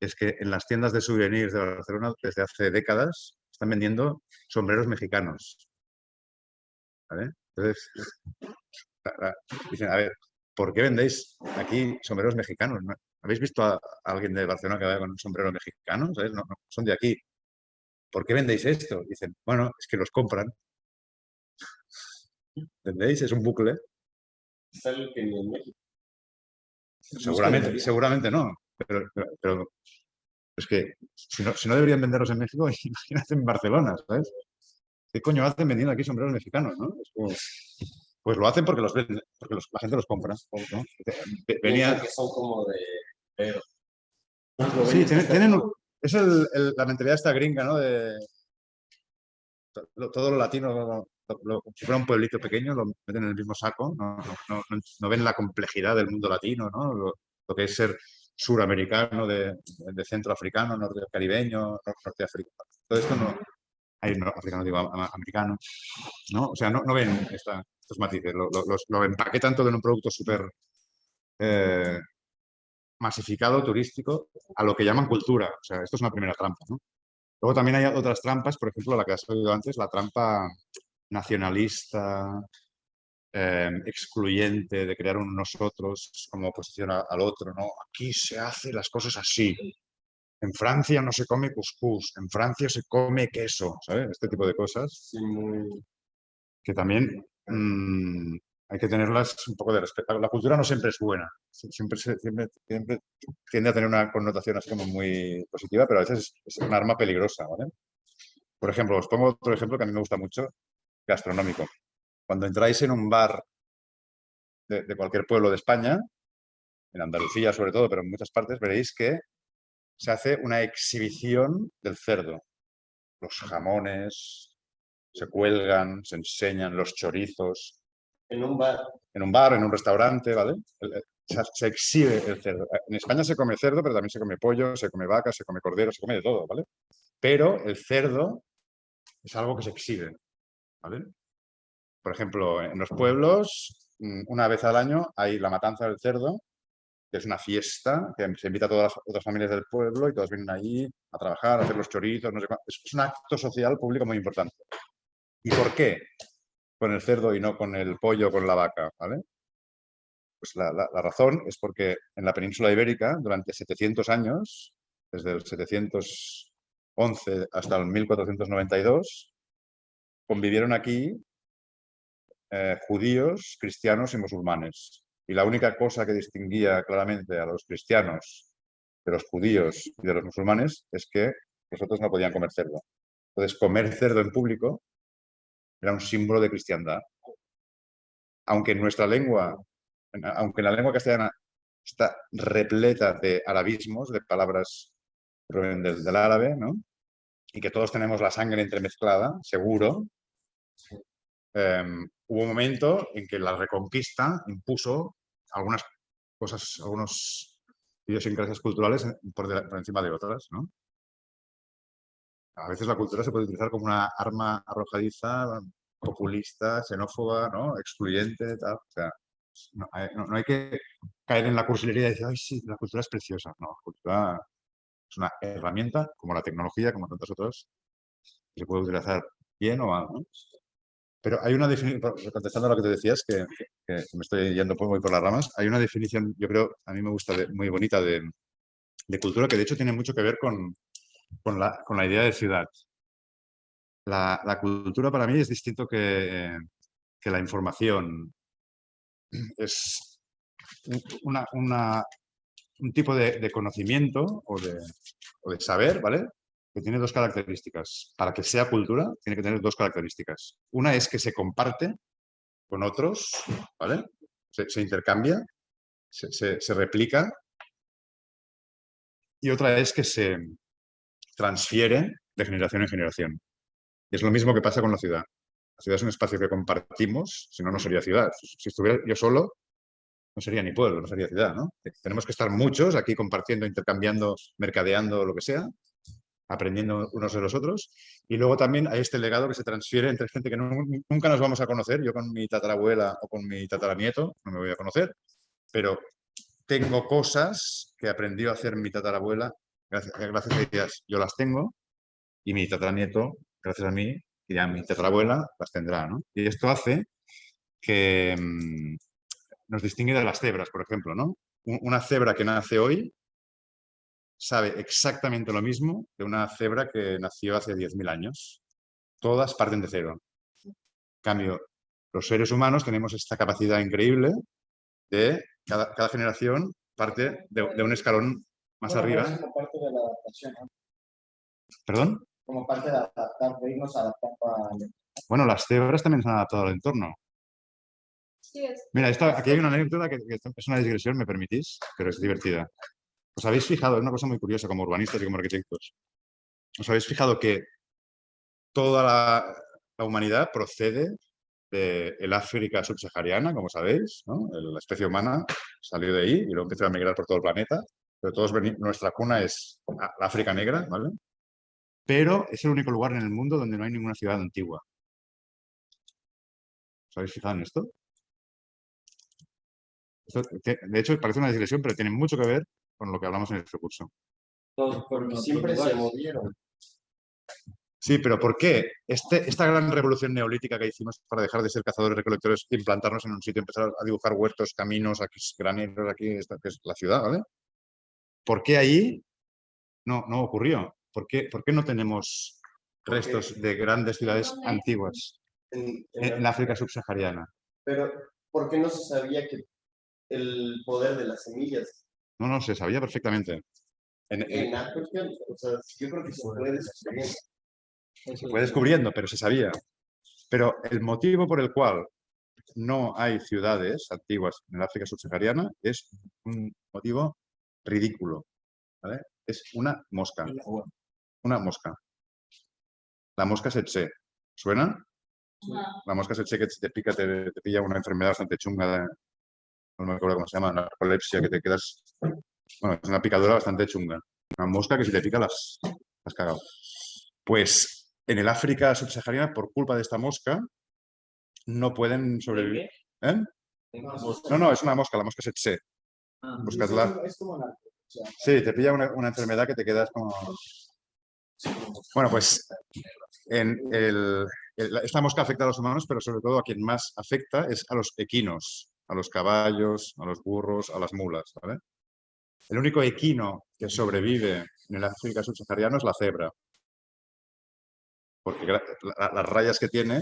A: es que en las tiendas de souvenirs de Barcelona desde hace décadas están vendiendo sombreros mexicanos, ¿vale? Entonces, dicen, a ver, ¿por qué vendéis aquí sombreros mexicanos? ¿No? ¿Habéis visto a alguien de Barcelona que vaya con un sombrero mexicano? ¿Sabes? No, son de aquí. ¿Por qué vendéis esto? Dicen, bueno, es que los compran. ¿Entendéis? Es un bucle.
D: Es algo que ni en México.
A: Seguramente no. Pero es que si no deberían venderlos en México, imagínate en Barcelona, ¿sabes? ¿Qué coño hacen vendiendo aquí sombreros mexicanos, no? Pues lo hacen porque los venden, porque la gente los compra, ¿no?
D: Piensan que son como de pero.
A: Sí, es la mentalidad esta gringa, ¿no? De todo lo latino, si fuera un pueblito pequeño, lo meten en el mismo saco, no ven la complejidad del mundo latino, ¿no? Lo que es ser suramericano, de centroafricano, nortecaribeño, norteafricano. Todo esto no, africano digo, americano, ¿no? O sea, no ven estos matices, lo empaquetan todo en un producto súper masificado, turístico, a lo que llaman cultura. O sea, esto es una primera trampa, ¿no? Luego también hay otras trampas, por ejemplo, la que has oído antes, la trampa nacionalista, excluyente, de crear un nosotros como oposición al otro, ¿no? Aquí se hacen las cosas así. En Francia no se come cuscús, en Francia se come queso, ¿sabes? Este tipo de cosas.
D: Sí, muy.
A: Que también hay que tenerlas un poco de respeto. La cultura no siempre es buena, siempre tiende a tener una connotación así como muy positiva, pero a veces es un arma peligrosa, ¿vale? Por ejemplo, os pongo otro ejemplo que a mí me gusta mucho, gastronómico. Cuando entráis en un bar de cualquier pueblo de España, en Andalucía sobre todo, pero en muchas partes, veréis que se hace una exhibición del cerdo. Los jamones, se cuelgan, se enseñan los chorizos.
D: En un bar.
A: En un bar, en un restaurante, ¿vale? Se exhibe el cerdo. En España se come cerdo, pero también se come pollo, se come vaca, se come cordero, se come de todo, ¿vale? Pero el cerdo es algo que se exhibe, ¿vale? Por ejemplo, en los pueblos, una vez al año hay la matanza del cerdo, que es una fiesta, que se invita a todas las otras familias del pueblo y todos vienen allí a trabajar, a hacer los chorizos, no sé cuánto. Es un acto social público muy importante. ¿Y por qué con el cerdo y no con el pollo o con la vaca? ¿Vale? Pues la razón es porque en la península ibérica, durante 700 años, desde el 711 hasta el 1492, convivieron aquí judíos, cristianos y musulmanes. Y la única cosa que distinguía claramente a los cristianos de los judíos y de los musulmanes es que los otros no podían comer cerdo. Entonces, comer cerdo en público era un símbolo de cristiandad. Aunque en nuestra lengua, aunque en la lengua castellana está repleta de arabismos, de palabras que provienen del árabe, ¿no? Y que todos tenemos la sangre entremezclada, seguro, hubo un momento en que la Reconquista impuso algunas cosas, algunas idiosincrasias culturales por encima de otras, ¿no? A veces la cultura se puede utilizar como una arma arrojadiza, populista, xenófoba, ¿no? Excluyente, tal. O sea, no hay que caer en la cursilería y decir, ay, sí, la cultura es preciosa. No, la cultura es una herramienta, como la tecnología, como tantas otras, que se puede utilizar bien o mal, ¿no? Pero hay una definición, contestando a lo que te decías, que me estoy yendo muy por las ramas, hay una definición, yo creo, a mí me gusta, muy bonita de cultura, que de hecho tiene mucho que ver con la idea de ciudad. La cultura para mí es distinto que la información. Es un tipo de conocimiento o de saber, ¿vale? Que tiene dos características. Para que sea cultura, tiene que tener dos características. Una es que se comparte con otros, ¿vale? Se intercambia, se replica. Y otra es que se transfiere de generación en generación. Y es lo mismo que pasa con la ciudad. La ciudad es un espacio que compartimos, si no, no sería ciudad. Si estuviera yo solo, no sería ni pueblo, no sería ciudad, ¿no? Tenemos que estar muchos aquí compartiendo, intercambiando, mercadeando, lo que sea, aprendiendo unos de los otros. Y luego también hay este legado que se transfiere entre gente que nunca nos vamos a conocer. Yo con mi tatarabuela o con mi tataranieto no me voy a conocer, pero tengo cosas que aprendió a hacer mi tatarabuela, gracias a ellas yo las tengo, y mi tataranieto, gracias a mí, y ya mi tatarabuela las tendrá, ¿no? Y esto hace que nos distingue de las cebras, por ejemplo, ¿no? Una cebra que nace hoy sabe exactamente lo mismo que una cebra que nació hace 10.000 años. Todas parten de cero. En cambio, los seres humanos tenemos esta capacidad increíble de cada generación parte de un escalón más
E: Bueno, pero
A: arriba.
E: es como parte de la adaptación, ¿no?
A: ¿Perdón?
E: Como parte de adaptar, de irnos adaptando a...
A: Bueno, las cebras también se han adaptado al entorno.
F: Sí, es.
A: Mira, aquí hay una anécdota que es una digresión, ¿me permitís? Pero es divertida. ¿Os habéis fijado? Es una cosa muy curiosa como urbanistas y como arquitectos. ¿Os habéis fijado que toda la humanidad procede del África subsahariana, como sabéis, ¿no? La especie humana salió de ahí y luego empezó a migrar por todo el planeta. Pero nuestra cuna es la África negra, ¿vale? Pero es el único lugar en el mundo donde no hay ninguna ciudad antigua. ¿Os habéis fijado en esto? De hecho, parece una digresión, pero tiene mucho que ver con lo que hablamos en este curso.
H: Todos fueron otros
D: Siempre se
H: lugares.
D: movieron.
A: Sí, pero ¿por qué? Esta gran revolución neolítica que hicimos para dejar de ser cazadores recolectores, implantarnos en un sitio, empezar a dibujar huertos, caminos, aquí graneros, aquí, que es la ciudad, ¿vale? ¿Por qué ahí no ocurrió? ¿Por qué no tenemos restos de grandes ciudades antiguas en África subsahariana?
D: Pero, ¿por qué no se sabía que el poder de las semillas
A: No, se sabía perfectamente.
D: en África? O sea, yo creo que se puede descubrir.
A: Se fue descubriendo, pero se sabía. Pero el motivo por el cual no hay ciudades antiguas en el África subsahariana es un motivo ridículo, ¿vale? Es una mosca. Una mosca. La mosca tsetse. ¿Suena?
C: Ajá.
A: La mosca tsetse que si te pica te pilla una enfermedad bastante chunga, no me acuerdo cómo se llama, narcolepsia, que te quedas... Bueno, es una picadura bastante chunga. Una mosca que si te pica las has cagado. Pues en el África subsahariana, por culpa de esta mosca, no pueden sobrevivir. ¿Eh? No, es una mosca, la mosca tsetse.
H: Ah,
A: Buscadla.
E: Es como una... O sea,
A: Sí, te pilla una enfermedad que te quedas como... Bueno, pues esta mosca afecta a los humanos, pero sobre todo a quien más afecta es a los equinos. a los caballos, a los burros, a las mulas, ¿vale? El único equino que sobrevive en el África subsahariana es la cebra, porque las rayas que tiene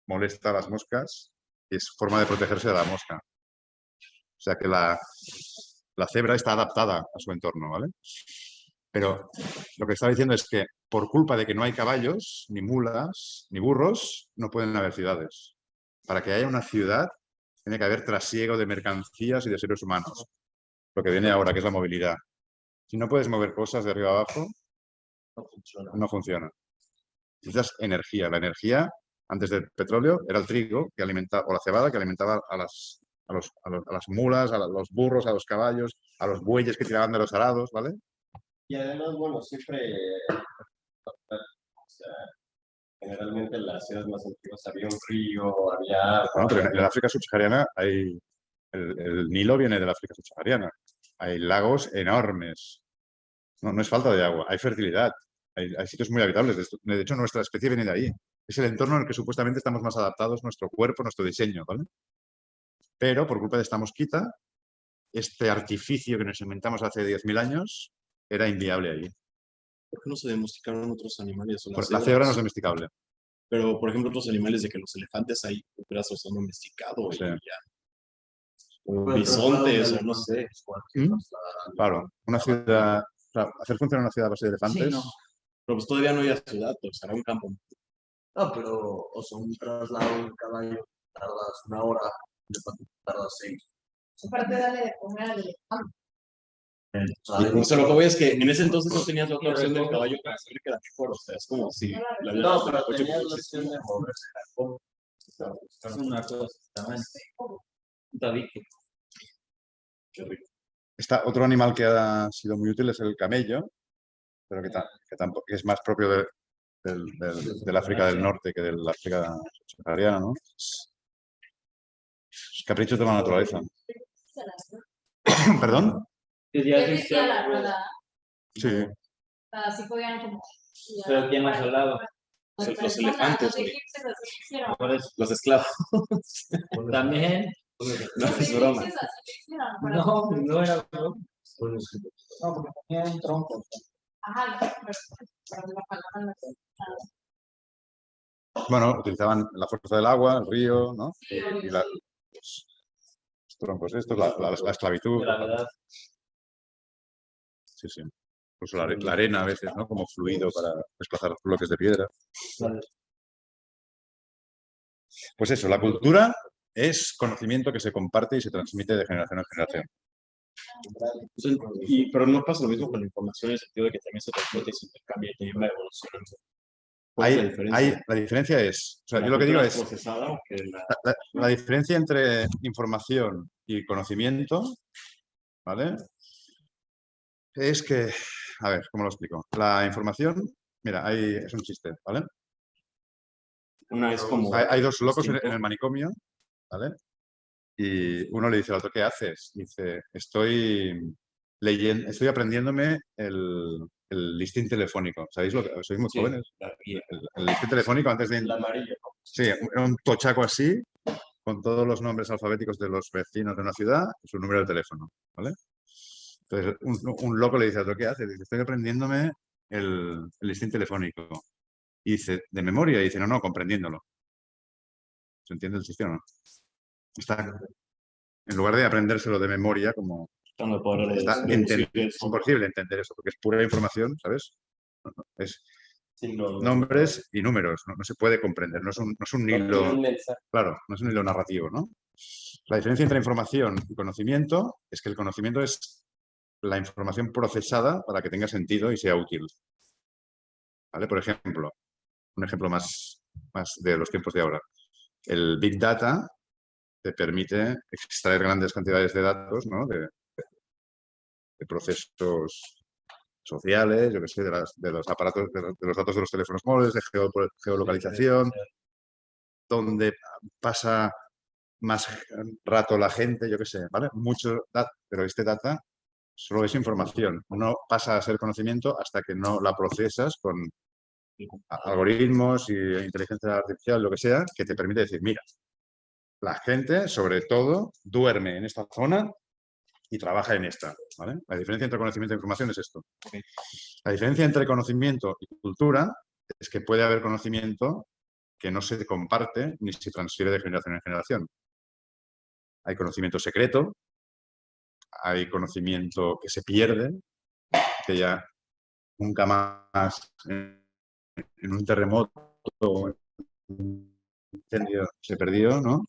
A: molesta a las moscas y es forma de protegerse de la mosca. O sea que la cebra está adaptada a su entorno, ¿vale? Pero lo que estaba diciendo es que por culpa de que no hay caballos, ni mulas, ni burros, no pueden haber ciudades. Para que haya una ciudad, tiene que haber trasiego de mercancías y de seres humanos. Lo que viene ahora, que es la movilidad. Si no puedes mover cosas de arriba a abajo, no funciona. Necesitas energía. La energía, antes del petróleo, era el trigo que alimentaba, o la cebada que alimentaba a las mulas, a los burros, a los caballos, a los bueyes que tiraban de los arados, ¿vale?
D: Y además, bueno, siempre, o sea, generalmente en las ciudades más antiguas había un río, había agua.
A: Bueno, pero en el África subsahariana hay... El Nilo viene de la África subsahariana. Hay lagos enormes. No es falta de agua, hay fertilidad. Hay sitios muy habitables. De hecho, nuestra especie viene de ahí. Es el entorno en el que supuestamente estamos más adaptados, nuestro cuerpo, nuestro diseño, ¿vale? Pero por culpa de esta mosquita, este artificio que nos inventamos hace 10.000 años era inviable allí.
G: ¿Por qué no se domesticaron otros animales? O las
A: La cebra
G: cebras?
A: no es domesticable.
G: Pero, por ejemplo, otros animales de que los elefantes ahí hubieras los han domesticado
A: Sí.
G: y ya. O
B: Pero
G: bisontes,
B: trasladaron
G: o no sé.
A: Claro, una ciudad... Claro, hacer funcionar una ciudad a base de elefantes...
H: Sí, no.
G: Pero pues todavía no hay ciudad, pues será un campo.
B: No, pero, o sea, un traslado de un caballo tardas 1 hora, de elefante tardas 6.
F: Aparte, dale de comer al elefante.
G: O sea, lo que voy es que en ese entonces no tenías la otra opción del caballo para saber que era mejor. O sea, es como si la vida
D: No,
G: del
D: pero
G: coche
D: tenías la
G: fuese-
D: opción de moverse.
H: Es una cosa también. Un tabique.
G: Qué rico.
A: Otro animal que ha sido muy útil es el camello, pero que tampoco que es más propio del África del Norte que del África subsahariana, ¿no? Es caprichos de la naturaleza. ¿Perdón?
H: Que
C: Ya
H: ya
C: existía la rueda,
A: Sí.
C: así podían como...
H: Pero ¿quién más al lado?
G: Los elefantes,
C: Los
G: güey.
C: egipcios así lo hicieron.
H: Por eso.
G: Los esclavos.
H: También.
G: No,
C: Los
G: es broma.
C: egipcios así lo hicieron. para-
H: No, no era broma.
E: No, porque tenía un tronco.
C: Ajá, pero la palabra no es-
A: Bueno, utilizaban la fuerza del agua, el río, ¿no?
C: Sí,
A: Y los troncos estos, la esclavitud.
H: Gravedad.
A: Sí, sí. Incluso la arena a veces, ¿no? Como fluido para desplazar bloques de piedra. Pues eso, la cultura es conocimiento que se comparte y se transmite de generación en generación.
G: Pero no pasa lo mismo con la información en el sentido de que también se transporta y se intercambia y también va evolucionando. ¿Cuál es la diferencia?
A: La diferencia es, o sea,
G: ¿La
A: yo lo que digo
G: cultura
A: es,
G: procesada o que la...
A: la diferencia entre información y conocimiento, ¿vale? Es que, a ver, ¿cómo lo explico? La información, mira, es un chiste, ¿vale?
G: Una es como...
A: Hay dos locos en
G: distinto.
A: el manicomio, ¿vale? Y uno le dice al otro, ¿qué haces? Dice, estoy aprendiéndome el listín telefónico. ¿Sabéis lo que? Sois muy
G: Sí,
A: jóvenes.
G: la guía.
A: El listín telefónico antes de...
D: El amarillo.
A: Sí, era un tochaco así, con todos los nombres alfabéticos de los vecinos de una ciudad y su número de teléfono, ¿vale? Entonces, un loco le dice a otro, ¿qué haces? Dice, estoy aprendiéndome el listín telefónico. Y dice, ¿de memoria? Y dice, no, comprendiéndolo. ¿Se entiende el chiste o no? En lugar de aprendérselo de memoria, como
G: Tratando de poder
A: es
G: eso.
A: imposible entender eso, porque es pura información, ¿sabes? Es
D: Sí, no,
A: nombres y números, no se puede comprender, no es un
D: no tiene
A: hilo,
D: un mensaje.
A: claro, no es un hilo narrativo, ¿no? La diferencia entre información y conocimiento es que el conocimiento es la información procesada para que tenga sentido y sea útil. ¿Vale? Por ejemplo, un ejemplo más de los tiempos de ahora. El Big Data te permite extraer grandes cantidades de datos, ¿no? de procesos sociales, yo qué sé, de los aparatos, de los datos de los teléfonos móviles, de geolocalización, donde pasa más rato la gente, yo qué sé, ¿vale? Mucho data, pero este data solo es información, no pasa a ser conocimiento hasta que no la procesas con algoritmos y inteligencia artificial, lo que sea, que te permite decir, mira, La gente, sobre todo, duerme en esta zona y trabaja en esta. ¿Vale? La diferencia entre conocimiento e información es esto. La diferencia entre conocimiento y cultura es que puede haber conocimiento que no se comparte ni se transfiere de generación en generación. Hay conocimiento secreto, hay conocimiento que se pierde, que ya nunca más en un terremoto o en un incendio se perdió, ¿no?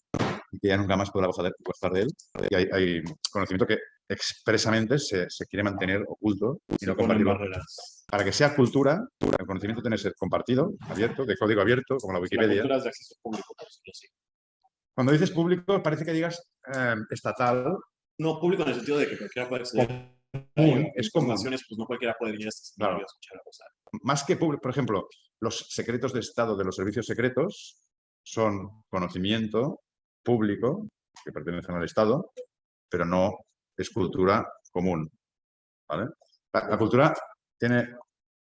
A: Y que ya nunca más podrá gozar de él. Y hay conocimiento que expresamente se quiere mantener oculto y no compartirlo. Para que sea cultura, el conocimiento tiene que ser compartido, abierto, de código abierto, como la Wikipedia.
G: La cultura es de acceso público, por decirlo así.
A: Cuando dices público, parece que digas estatal.
G: No, público en el sentido de que cualquiera puede acceder.
A: Es común.
G: Pues no cualquiera puede venir a este
A: Claro.
G: a escuchar. O sea,
A: Más que público, por ejemplo, los secretos de Estado de los servicios secretos son conocimiento público que pertenecen al Estado, pero no es cultura común. ¿Vale? La cultura tiene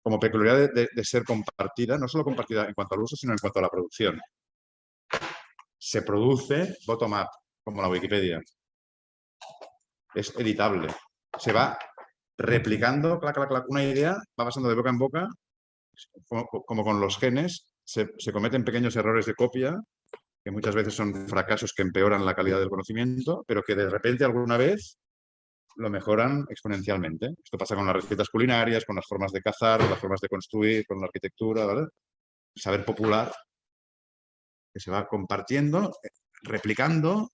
A: como peculiaridad de ser compartida, no solo compartida en cuanto al uso, sino en cuanto a la producción. Se produce bottom-up, como la Wikipedia. Es editable. Se va replicando, clac, clac, clac, una idea, va pasando de boca en boca, como con los genes, se cometen pequeños errores de copia, que muchas veces son fracasos que empeoran la calidad del conocimiento, pero que de repente alguna vez lo mejoran exponencialmente. Esto pasa con las recetas culinarias, con las formas de cazar, con las formas de construir, con la arquitectura, ¿vale? El saber popular que se va compartiendo, replicando,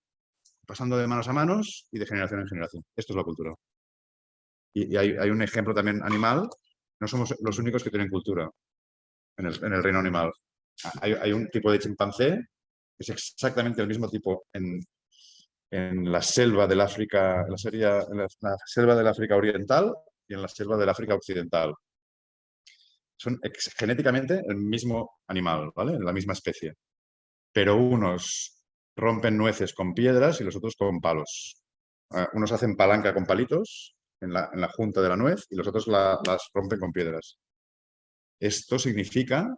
A: pasando de manos a manos y de generación en generación. Esto es la cultura. Y hay un ejemplo también animal. No somos los únicos que tienen cultura en el reino animal. Hay un tipo de chimpancé que es exactamente el mismo tipo en la selva del África, en la selva del África Oriental y en la selva del África Occidental. Son genéticamente el mismo animal, ¿vale? La misma especie. Pero unos rompen nueces con piedras y los otros con palos. Unos hacen palanca con palitos en la junta de la nuez y los otros las rompen con piedras. Esto significa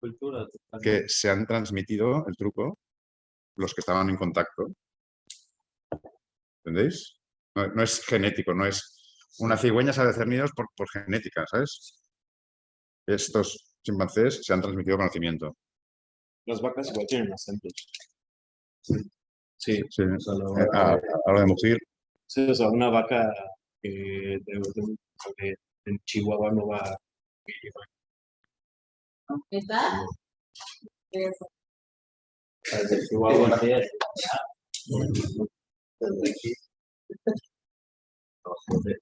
H: Cultura.
A: que se han transmitido el truco los que estaban en contacto. ¿Entendéis? No es genético, no es... Una cigüeña sabe hacer nidos por genética, ¿sabes? Estos chimpancés se han transmitido conocimiento.
G: las vacas igual tienen acentos.
A: Sí.
G: Sí,
A: Sí.
G: o sea, la verdad,
A: A la hora de mugir.
G: sí, o sea, una vaca en Chihuahua no va.
C: ¿Está?
H: De Chihuahua, sí,
D: Desde aquí. No, joder.